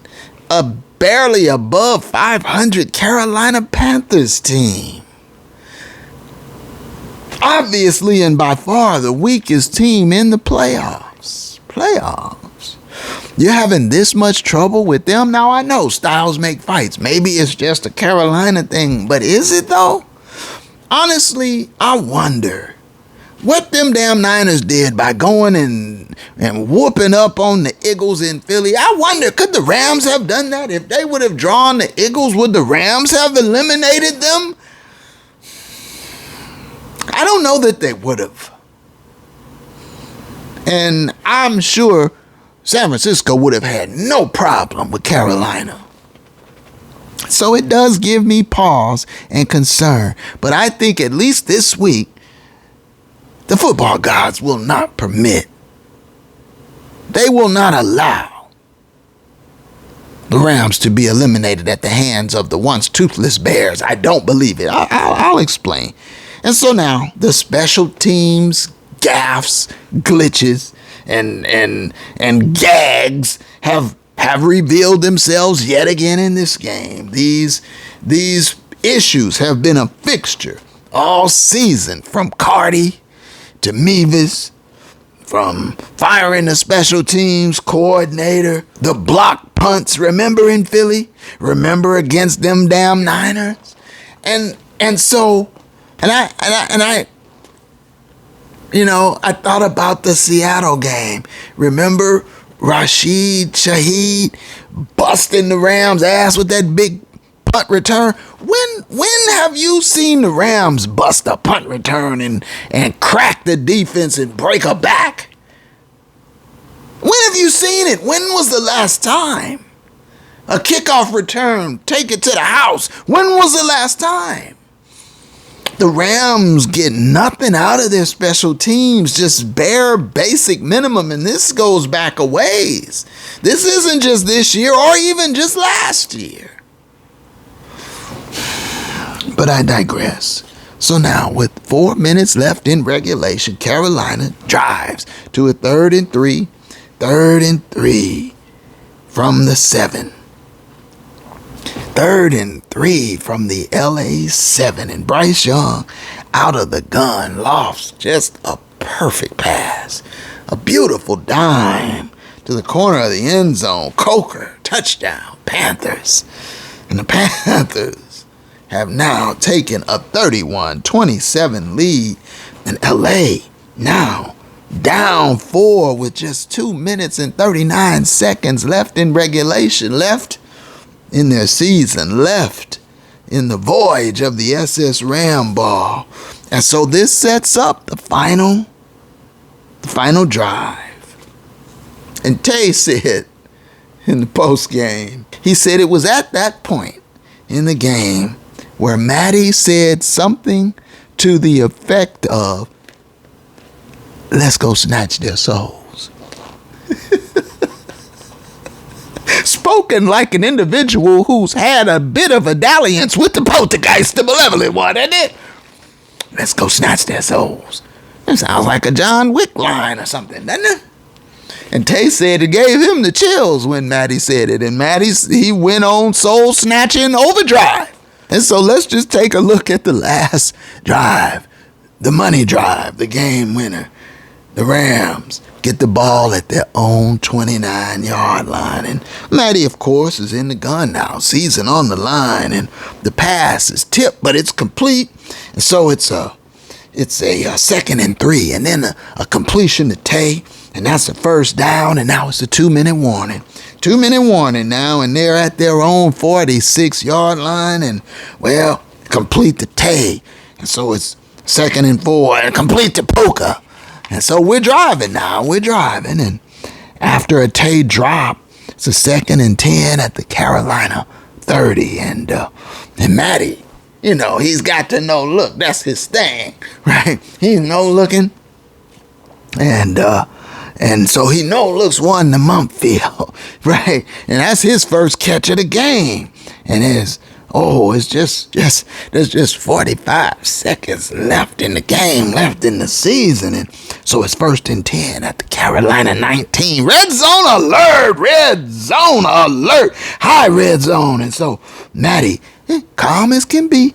S1: a barely above 500 Carolina Panthers team. Obviously and by far the weakest team in the playoffs. You're having this much trouble with them? Now I know styles make fights. Maybe it's just a Carolina thing, but is it though? Honestly, I wonder what them damn Niners did by going and whooping up on the Eagles in Philly. I wonder, could the Rams have done that? If they would have drawn the Eagles, would the Rams have eliminated them? I don't know that they would have. And I'm sure San Francisco would have had no problem with Carolina. So it does give me pause and concern. But I think at least this week, the football gods will not permit. They will not allow the Rams to be eliminated at the hands of the once toothless Bears. I don't believe it. I'll explain. And so now the special teams gaffes, glitches, and gags have revealed themselves yet again in this game. These issues have been a fixture all season, from Cardi to Mevis, from firing the special teams coordinator, the block punts, remember in Philly? Remember against them damn Niners? And so I thought about the Seattle game. Remember Rashid Shaheed busting the Rams' ass with that big punt return? When have you seen the Rams bust a punt return and crack the defense and break a back? When have you seen it? When was the last time? A kickoff return, take it to the house. When was the last time? The Rams get nothing out of their special teams, just bare basic minimum, and this goes back a ways. This isn't just this year or even just last year. But I digress. So now, with 4 minutes left in regulation, Carolina drives to a 3rd and 3. 3rd and 3 from the 7. 3rd and 3 from the LA 7. And Bryce Young, out of the gun, lofts just a perfect pass. A beautiful dime to the corner of the end zone. Coker, touchdown, Panthers. And the Panthers have now taken a 31-27 lead. And LA now down 4 with just 2 minutes and 39 seconds left in regulation, left in their season, left in the voyage of the SS Ramball. And so this sets up the final drive. And Tay said in the post game, he said it was at that point in the game where Matty said something to the effect of, "Let's go snatch their souls." Spoken like an individual who's had a bit of a dalliance with the poltergeist, the malevolent one, isn't it? Let's go snatch their souls. That sounds like a John Wick line or something, doesn't it? And Tay said it gave him the chills when Matty said it. And he went on soul snatching overdrive. And so let's just take a look at the last drive, the money drive, the game winner. The Rams get the ball at their own 29-yard line. And Matty, of course, is in the gun now, season on the line. And the pass is tipped, but it's complete. And so it's a 2nd and 3. And then a completion to Tay. And that's the first down, and now it's a 2-minute warning. 2-minute warning now, and they're at their own 46-yard line, and, well, complete to Tay. And so it's 2nd and 4, and complete to Puka. And so we're driving now, and after a Tay drop, it's a 2nd and 10 at the Carolina 30, and Matty, he's got to know look, that's his thing, right? He's no looking, and so he looks one to Mumpfield, right? And that's his first catch of the game. And there's just 45 seconds left in the game, left in the season. And so it's 1st and 10 at the Carolina 19. Red zone alert, high red zone. And so Matty, calm as can be.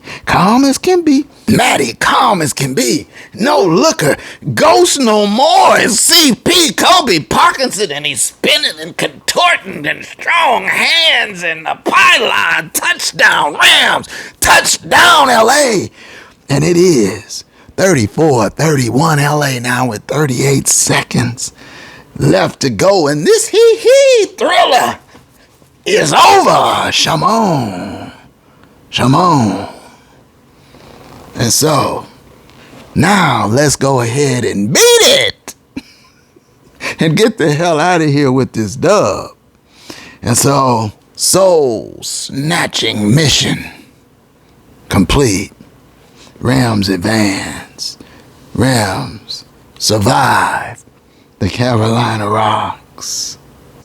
S1: Matty, calm as can be. No looker, ghost no more. And CP Kobe Parkinson, and he's spinning and contorting and strong hands and the pylon. Touchdown Rams, touchdown LA. And it is 34-31 LA now with 38 seconds left to go. And this hee thriller is over. Shamon. And so, now let's go ahead and beat it and get the hell out of here with this dub. And so, soul snatching mission complete. Rams advance. Rams survive the Carolina Rocks.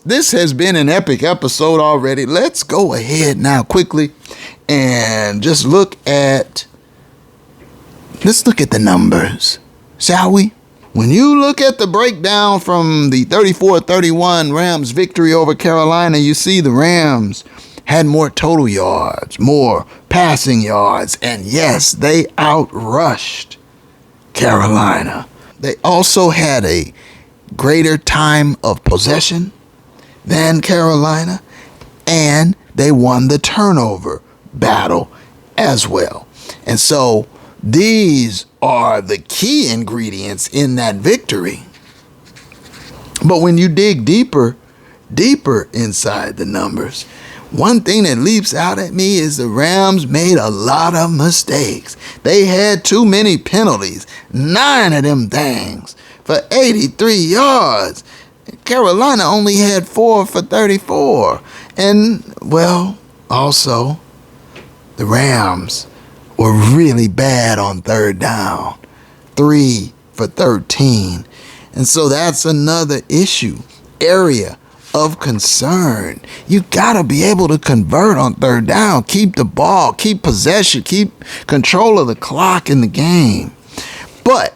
S1: This has been an epic episode already. Let's go ahead now quickly and just look at the numbers, shall we? When you look at the breakdown from the 34-31 Rams victory over Carolina, you see the Rams had more total yards, more passing yards, and yes, they outrushed Carolina. They also had a greater time of possession than Carolina, and they won the turnover battle as well. And so these are the key ingredients in that victory. But when you dig deeper inside the numbers, one thing that leaps out at me is the Rams made a lot of mistakes. They had too many penalties, 9 of them things for 83 yards. Carolina only had 4 for 34. And, well, also, the Rams were really bad on 3rd down, 3 for 13. And so that's another area of concern. You got to be able to convert on third down, keep the ball, keep possession, keep control of the clock in the game. But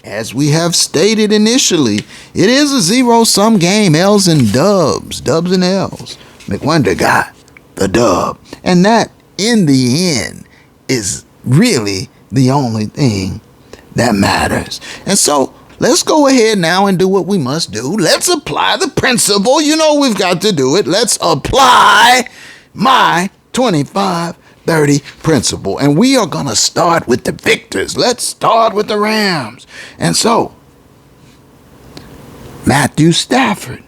S1: as we have stated initially, it is a zero-sum game, L's and dubs and L's. McWonder got the dub. And that, in the end, is really the only thing that matters. And so, let's go ahead now and do what we must do. Let's apply the principle. You know we've got to do it. Let's apply my 25-30 principle. And we are going to start with the victors. Let's start with the Rams. And so, Matthew Stafford,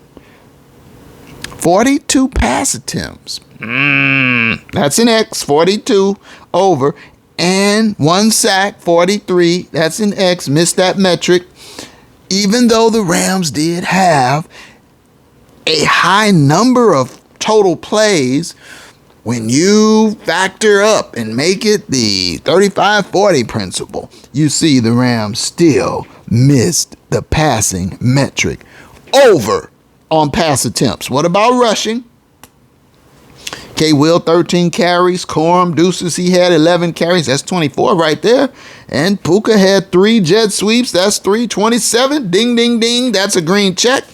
S1: 42 pass attempts. That's an X, 42 over. And 1 sack, 43. That's an X, missed that metric. Even though the Rams did have a high number of total plays, when you factor up and make it the 35-40 principle, you see the Rams still missed the passing metric over on pass attempts. What about rushing? K. Will, 13 carries. Corum, Deuces, he had 11 carries. That's 24 right there. And Puka had 3 jet sweeps. That's 327. Ding, ding, ding. That's a green check.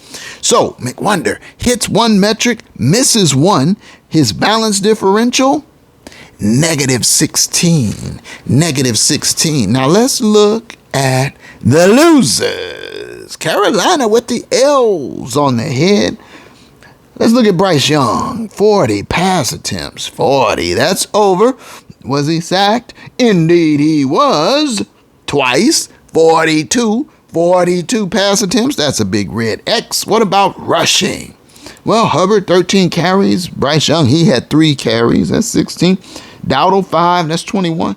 S1: So, McWonder hits 1 metric, misses 1. His balance differential, -16. -16. Now, let's look at the losers. Carolina with the L's on the head. Let's look at Bryce Young. 40 pass attempts. 40. That's over. Was he sacked? Indeed he was. Twice. 42 pass attempts. That's a big red X. What about rushing? Well, Hubbard, 13 carries. Bryce Young, he had 3 carries. That's 16. Dowdle, 5. That's 21.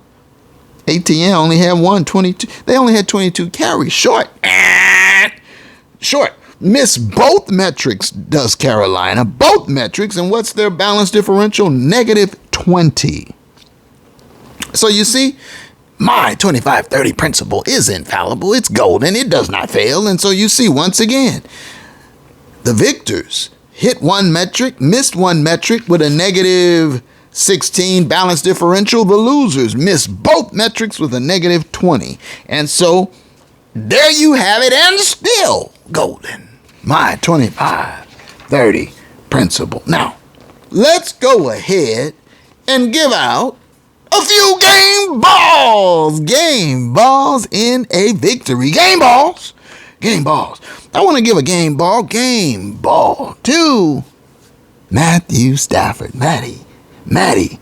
S1: ATN only had 22. They only had 22 carries. Short. Miss both metrics, does Carolina. Both metrics. And what's their balance differential? -20. So you see, my 25-30 principle is infallible. It's golden. It does not fail. And so you see, once again, the victors hit 1 metric, missed 1 metric with a -16 balance differential. The losers missed both metrics with a -20. And so there you have it, and still golden. My 25-30 principle. Now, let's go ahead and give out a few game balls. Game balls in a victory. Game balls. I want to give a game ball to Matthew Stafford. Matty.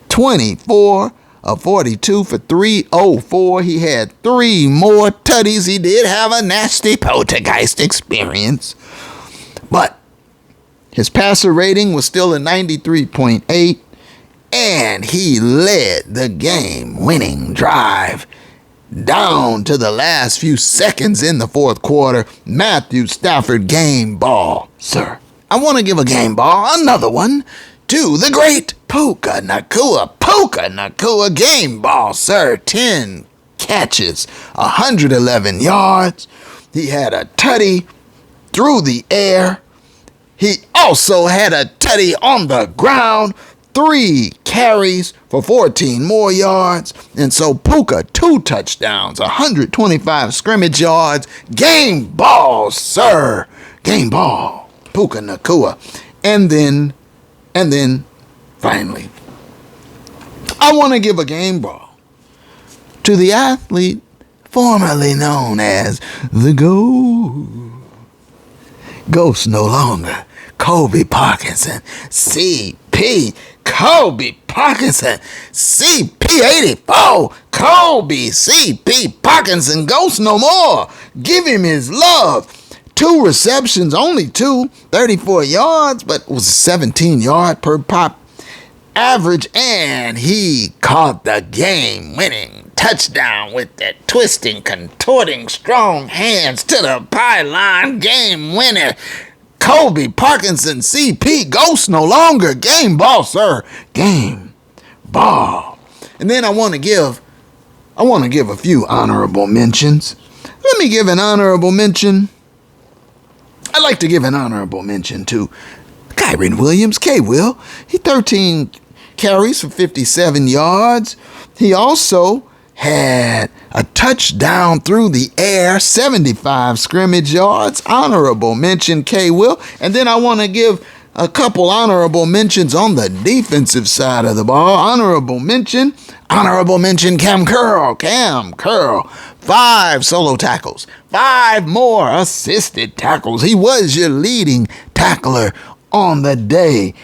S1: 24 of 42 for 304. He had 3 more tutties. He did have a nasty poltergeist experience. But his passer rating was still a 93.8. And he led the game-winning drive down to the last few seconds in the fourth quarter. Matthew Stafford, game ball, sir. I want to give a game ball, another one, to the great Puka Nacua. Game ball, sir. 10 catches, 111 yards. He had a tutty through the air. He also had a tutty on the ground. 3 carries for 14 more yards. And so Puka, 2 touchdowns, 125 scrimmage yards. Game ball, sir. Game ball. Puka Nacua. And then, finally, I want to give a game ball to the athlete formerly known as the Ghost no longer. Kobe Parkinson. CP. Kobe Parkinson. CP84. Kobe. CP Parkinson. Ghost no more. Give him his love. 2 receptions, only 2, 34 yards, but it was 17 yard per pop average, and he caught the game-winning touchdown with the twisting, contorting, strong hands to the pylon. Game winner, Kobe Parkinson. CP. Ghost no longer. Game ball, sir. Game ball. And then I want to give a few honorable mentions. Let me give an honorable mention. I'd like to give an honorable mention to Kyron Williams, K-Will. He 13 carries for 57 yards. He also had a touchdown through the air, 75 scrimmage yards. Honorable mention, K-Will. And then I want to give a couple honorable mentions on the defensive side of the ball. Honorable mention, Cam Curl. 5 solo tackles, 5 more assisted tackles. He was your leading tackler on the day.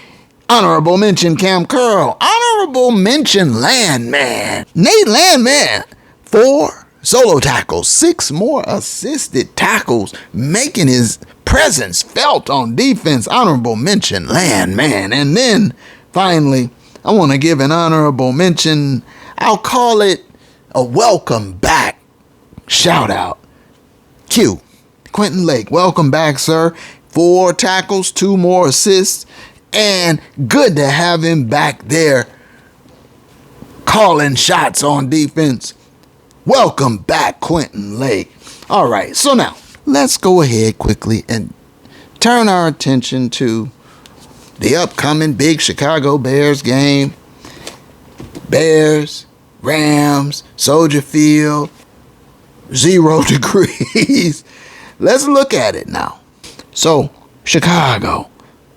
S1: Honorable mention, Cam Curl. Honorable mention, Landman. Nate Landman. 4 solo tackles, 6 more assisted tackles, making his presence felt on defense. Honorable mention, Landman. And then, finally, I want to give an honorable mention. I'll call it a welcome back shout out. Quentin Lake. Welcome back, sir. 4 tackles, 2 more assists. And good to have him back there calling shots on defense. Welcome back, Quentin Lake. All right, so now let's go ahead quickly and turn our attention to the upcoming big Chicago Bears game. Bears, Rams, Soldier Field, 0 degrees. Let's look at it now. So, Chicago.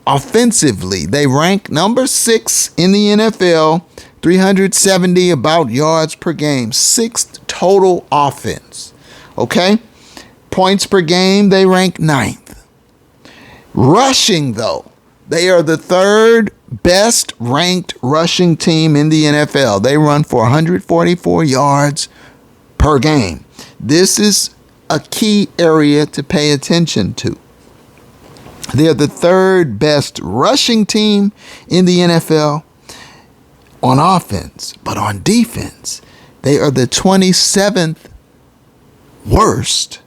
S1: Offensively, they rank number 6 in the NFL, 370 about yards per game, 6th total offense. Okay? Points per game, they rank 9th. Rushing, though, they are the 3rd best ranked rushing team in the NFL. They run for 144 yards per game. This is a key area to pay attention to. They're the 3rd best rushing team in the NFL on offense, but on defense, they are the 27th worst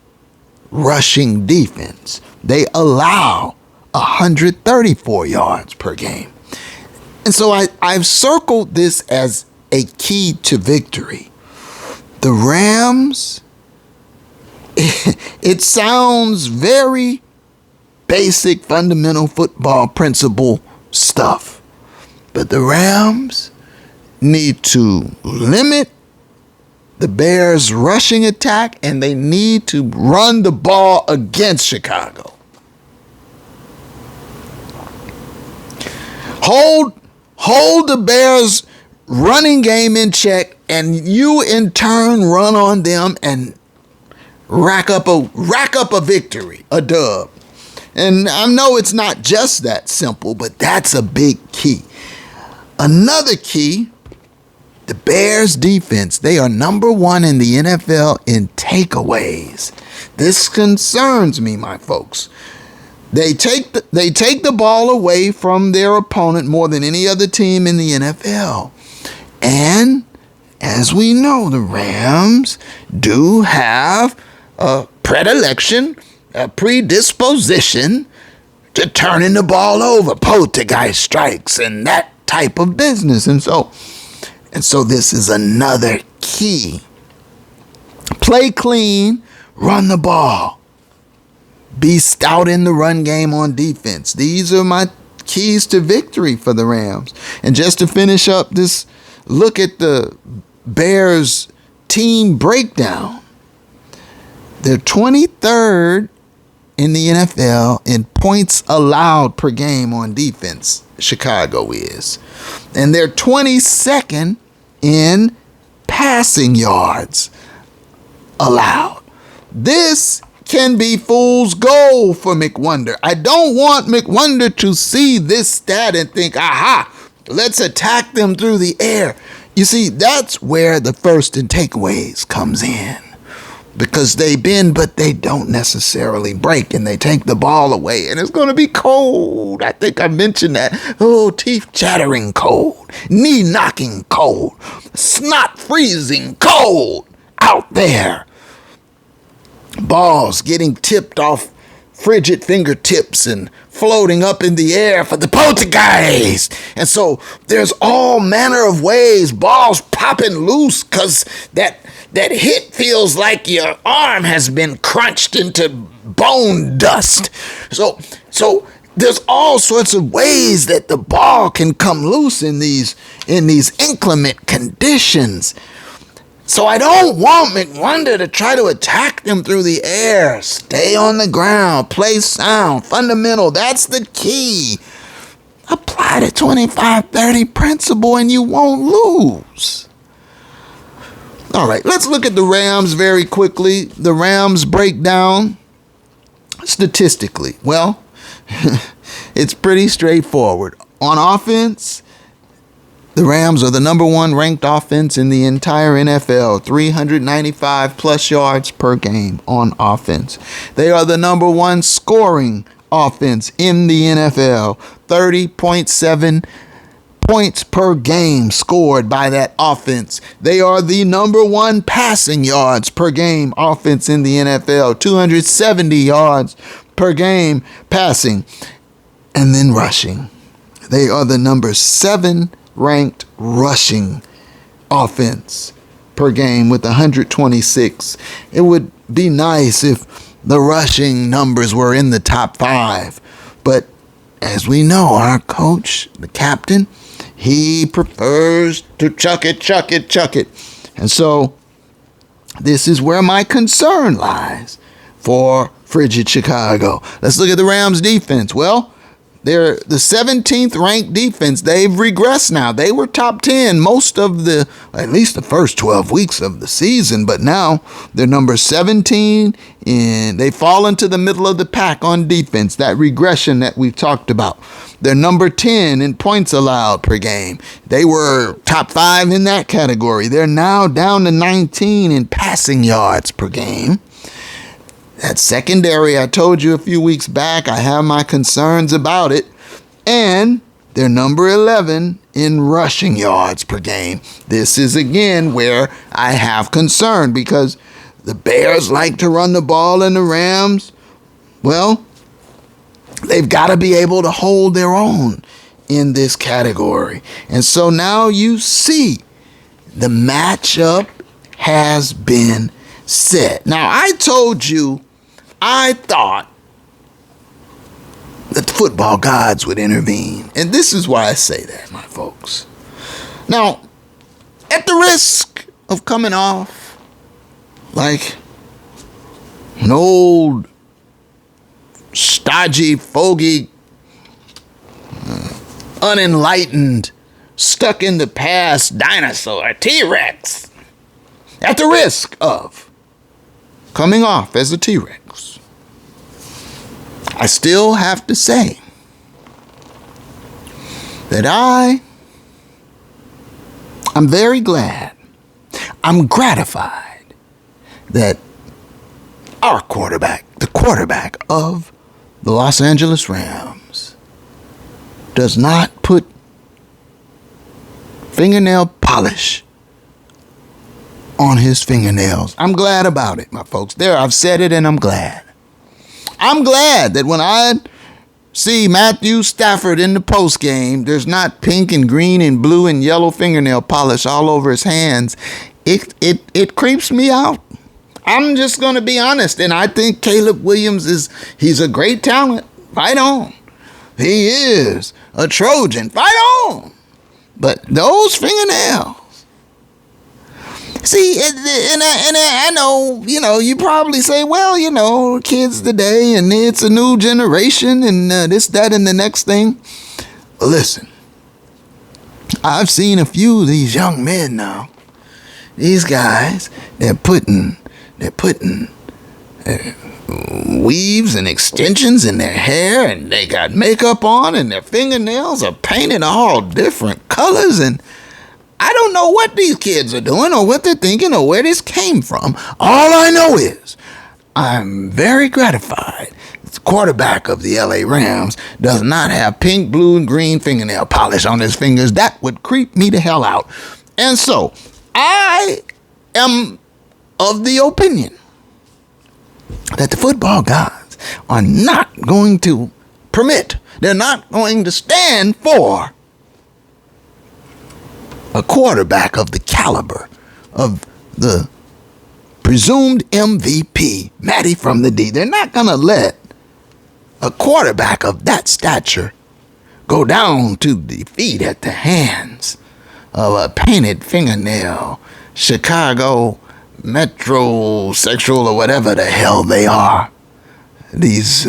S1: rushing defense. They allow 134 yards per game. And so I've circled this as a key to victory. The Rams, it sounds very basic, fundamental football principle stuff. But the Rams need to limit the Bears' rushing attack, and they need to run the ball against Chicago. Hold the Bears' running game in check, and you in turn run on them and rack up a victory, a dub. And I know it's not just that simple, but that's a big key. Another key, the Bears defense. They are number 1 in the NFL in takeaways. This concerns me, my folks. They take the ball away from their opponent more than any other team in the NFL. And as we know, the Rams do have a predilection, a predisposition to turning the ball over, poltergeist strikes, and that type of business. And so this is another key. Play clean, run the ball. Be stout in the run game on defense. These are my keys to victory for the Rams. And just to finish up this look at the Bears team breakdown, they're 23rd in the NFL in points allowed per game on defense. Chicago is. And they're 22nd in passing yards allowed. This can be fool's gold for McWonder. I don't want McWonder to see this stat and think, aha, let's attack them through the air. You see, that's where the first and takeaways comes in. Because they bend, but they don't necessarily break, and they take the ball away, and it's going to be cold. I think I mentioned that. Oh, teeth chattering cold, knee knocking cold, snot freezing cold out there. Balls getting tipped off frigid fingertips and floating up in the air for the poltergeist. And so there's all manner of ways, balls popping loose because that hit feels like your arm has been crunched into bone dust. So there's all sorts of ways that the ball can come loose in these inclement conditions. So I don't want McWonder to try to attack them through the air. Stay on the ground, play sound, fundamental. That's the key. Apply the 25-30 principle and you won't lose. All right, let's look at the Rams very quickly. The Rams break down statistically. Well, it's pretty straightforward. On offense, the Rams are the number one ranked offense in the entire NFL, 395 plus yards per game on offense. They are the number one scoring offense in the NFL, 30.7 points per game scored by that offense. They are the number one passing yards per game offense in the NFL, 270 yards per game passing, and then rushing. They are the number 7 ranked rushing offense per game with 126. It would be nice if the rushing numbers were in the top 5, but as we know, our coach, the captain, he prefers to chuck it. And so this is where my concern lies for Frigid Chicago. Let's look at the Rams defense. Well, they're the 17th ranked defense. They've regressed now. They were top 10 most of at least the first 12 weeks of the season, but now they're number 17 and they fall into the middle of the pack on defense, that regression that we've talked about. They're number 10 in points allowed per game. They were top 5 in that category. They're now down to 19 in passing yards per game. That secondary, I told you a few weeks back, I have my concerns about it. And they're number 11 in rushing yards per game. This is, again, where I have concern because the Bears like to run the ball and the Rams, well, they've got to be able to hold their own in this category. And so now you see the matchup has been set. Now, I told you I thought that the football gods would intervene. And this is why I say that, my folks. Now, at the risk of coming off like an old, stodgy, fogey, unenlightened, stuck in the past dinosaur, T-Rex, at the risk of coming off as a T-Rex, I still have to say that I'm very glad, I'm gratified that our quarterback, the quarterback of the Los Angeles Rams, does not put fingernail polish on his fingernails. I'm glad about it, my folks. There, I've said it and I'm glad. I'm glad that when I see Matthew Stafford in the postgame, there's not pink and green and blue and yellow fingernail polish all over his hands. It creeps me out. I'm just going to be honest. And I think Caleb Williams he's a great talent. Fight on. He is a Trojan. Fight on. But those fingernails. See, and I know, you probably say, well, kids today and it's a new generation and this, that, and the next thing. Well, listen, I've seen a few of these young men now. These guys, they're putting weaves and extensions in their hair and they got makeup on and their fingernails are painted all different colors, and I don't know what these kids are doing or what they're thinking or where this came from. All I know is I'm very gratified that the quarterback of the LA Rams does not have pink, blue, and green fingernail polish on his fingers. That would creep me the hell out. And so I am of the opinion that the football gods fans are not going to permit, they're not going to stand for a quarterback of the caliber of the presumed MVP, Matty from the D. They're not going to let a quarterback of that stature go down to defeat at the hands of a painted fingernail, Chicago metrosexual or whatever the hell they are. These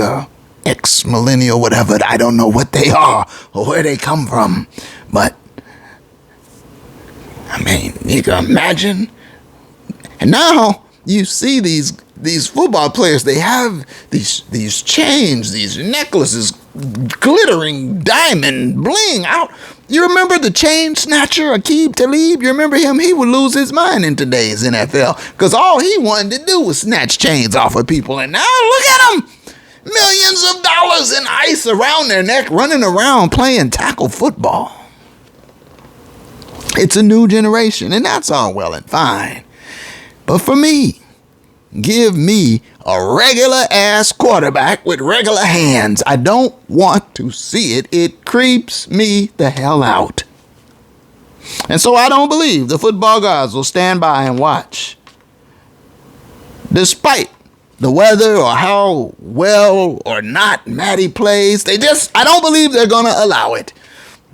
S1: ex-millennial whatever, I don't know what they are or where they come from. But, I mean, you can imagine. And now you see these football players, they have these chains, these necklaces, glittering diamond bling out. You remember the chain snatcher, Aqib Talib? You remember him? He would lose his mind in today's NFL because all he wanted to do was snatch chains off of people. And now look at him. Millions of dollars in ice around their neck, running around playing tackle football. It's a new generation, and that's all well and fine. But for me, give me a regular ass quarterback with regular hands. I don't want to see it. It creeps me the hell out. And so I don't believe the football gods will stand by and watch. Despite the weather or how well or not Matty plays, I don't believe they're going to allow it.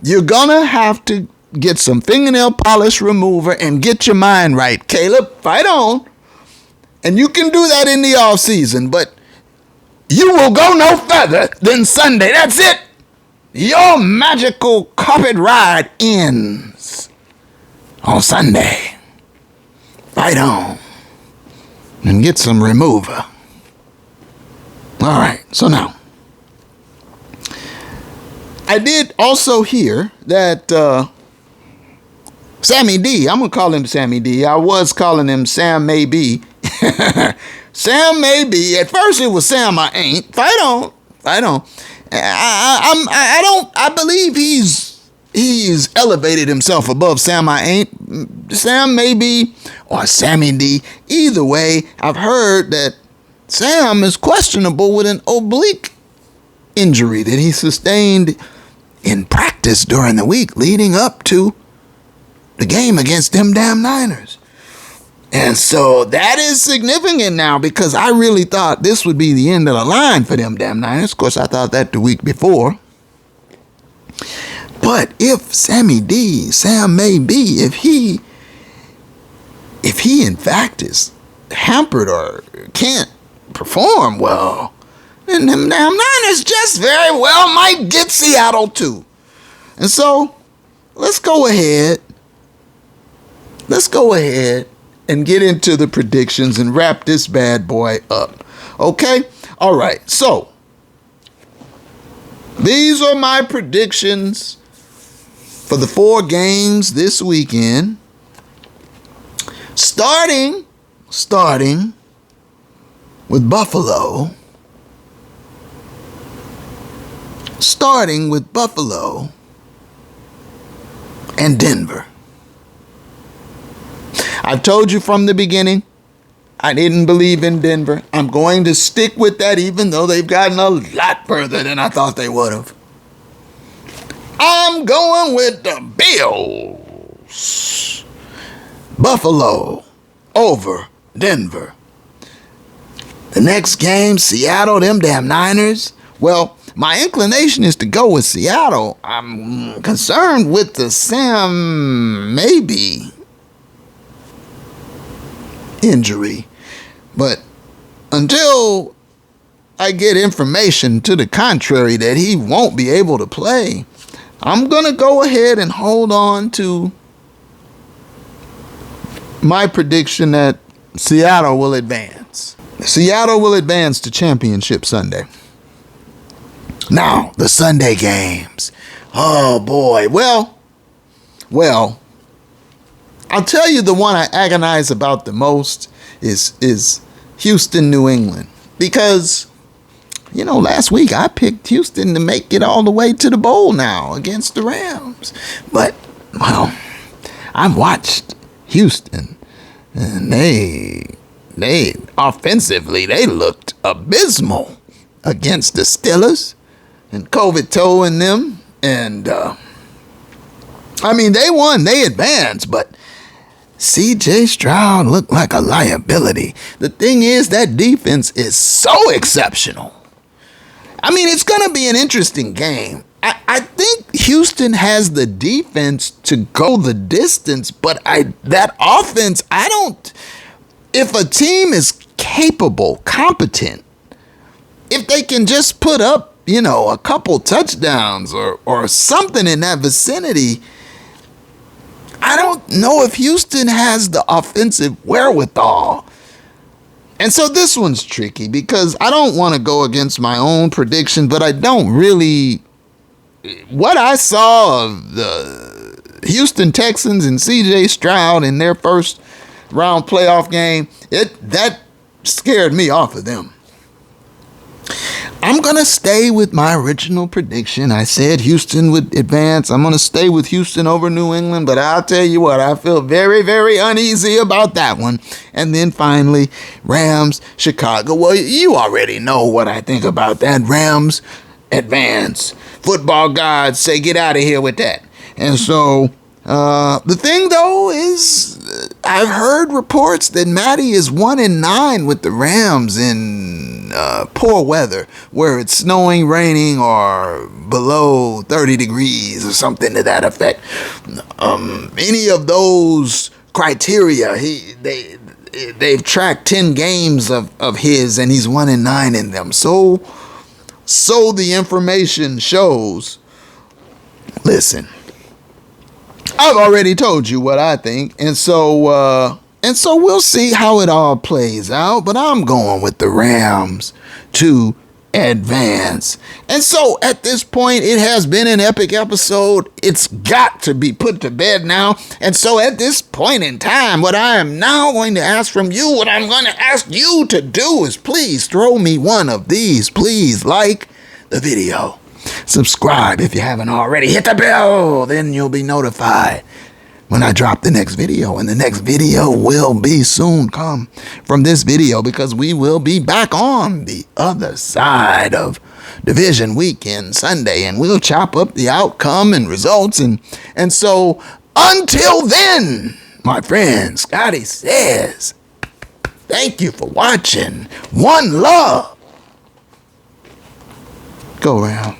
S1: You're going to have to get some fingernail polish remover and get your mind right. Caleb, fight on. And you can do that in the off season, but you will go no further than Sunday. That's it. Your magical carpet ride ends on Sunday. Fight on and get some remover. All right, so now, I did also hear that Sammy D, I'm going to call him Sammy D. I was calling him Sam Maybe. Sam Maybe. At first it was Sam I Ain't. Fight on. I believe he's elevated himself above Sam I Ain't. Sam Maybe or Sammy D. Either way, I've heard that Sam is questionable with an oblique injury that he sustained in practice during the week leading up to the game against them damn Niners. And so that is significant now because I really thought this would be the end of the line for them damn Niners. Of course, I thought that the week before. But if Sam Maybe, if he in fact is hampered or can't perform well, then them damn Niners just very well might get Seattle too. And so let's go ahead and get into the predictions and wrap this bad boy up. Okay? All right. So these are my predictions for the 4 games this weekend. Starting with Buffalo. And Denver. I've told you from the beginning, I didn't believe in Denver. I'm going to stick with that even though they've gotten a lot further than I thought they would have. I'm going with the Bills. Buffalo over Denver. The next game, Seattle, them damn Niners. Well, my inclination is to go with Seattle. I'm concerned with the Sam Maybe injury. But until I get information to the contrary that he won't be able to play, I'm going to go ahead and hold on to my prediction that Seattle will advance. Seattle will advance to Championship Sunday. Now, the Sunday games. Oh, boy. Well, I'll tell you the one I agonize about the most is Houston, New England. Because, last week I picked Houston to make it all the way to the bowl now against the Rams. But, I've watched Houston, and they offensively, they looked abysmal. against the Steelers and COVID towing them. And, they won. They advanced, but C.J. Stroud looked like a liability. The thing is, that defense is so exceptional. It's going to be an interesting game. I think Houston has the defense to go the distance, but that offense, if a team is capable, competent, if they can just put up, a couple touchdowns or something in that vicinity, I don't know if Houston has the offensive wherewithal. And so this one's tricky because I don't want to go against my own prediction, but I don't really. What I saw of the Houston Texans and C.J. Stroud in their first round playoff game, that scared me off of them. I'm going to stay with my original prediction. I said Houston would advance. I'm going to stay with Houston over New England, but I'll tell you what, I feel very, very uneasy about that one. And then finally, Rams, Chicago. Well, you already know what I think about that. Rams advance. Football gods say get out of here with that. And so the thing, though, is I've heard reports that Matty is 1-9 with the Rams in poor weather, where it's snowing, raining, or below 30 degrees or something to that effect. Any of those criteria, they've tracked 10 games of his, and he's 1-9 in them. So the information shows. Listen, I've already told you what I think, and so we'll see how it all plays out, but I'm going with the Rams to advance. And so at this point, it has been an epic episode. It's got to be put to bed now. And so at this point in time, what I am now going to ask from you, what I'm going to ask you to do is please throw me one of these. Please like the video. Subscribe if you haven't already. Hit the bell. Then you'll be notified when I drop the next video. And the next video will be soon come from this video, because we will be back on the other side of Division Weekend Sunday, and we'll chop up the outcome and results. And so until then, my friend, Scotty says, thank you for watching. One love. Go around.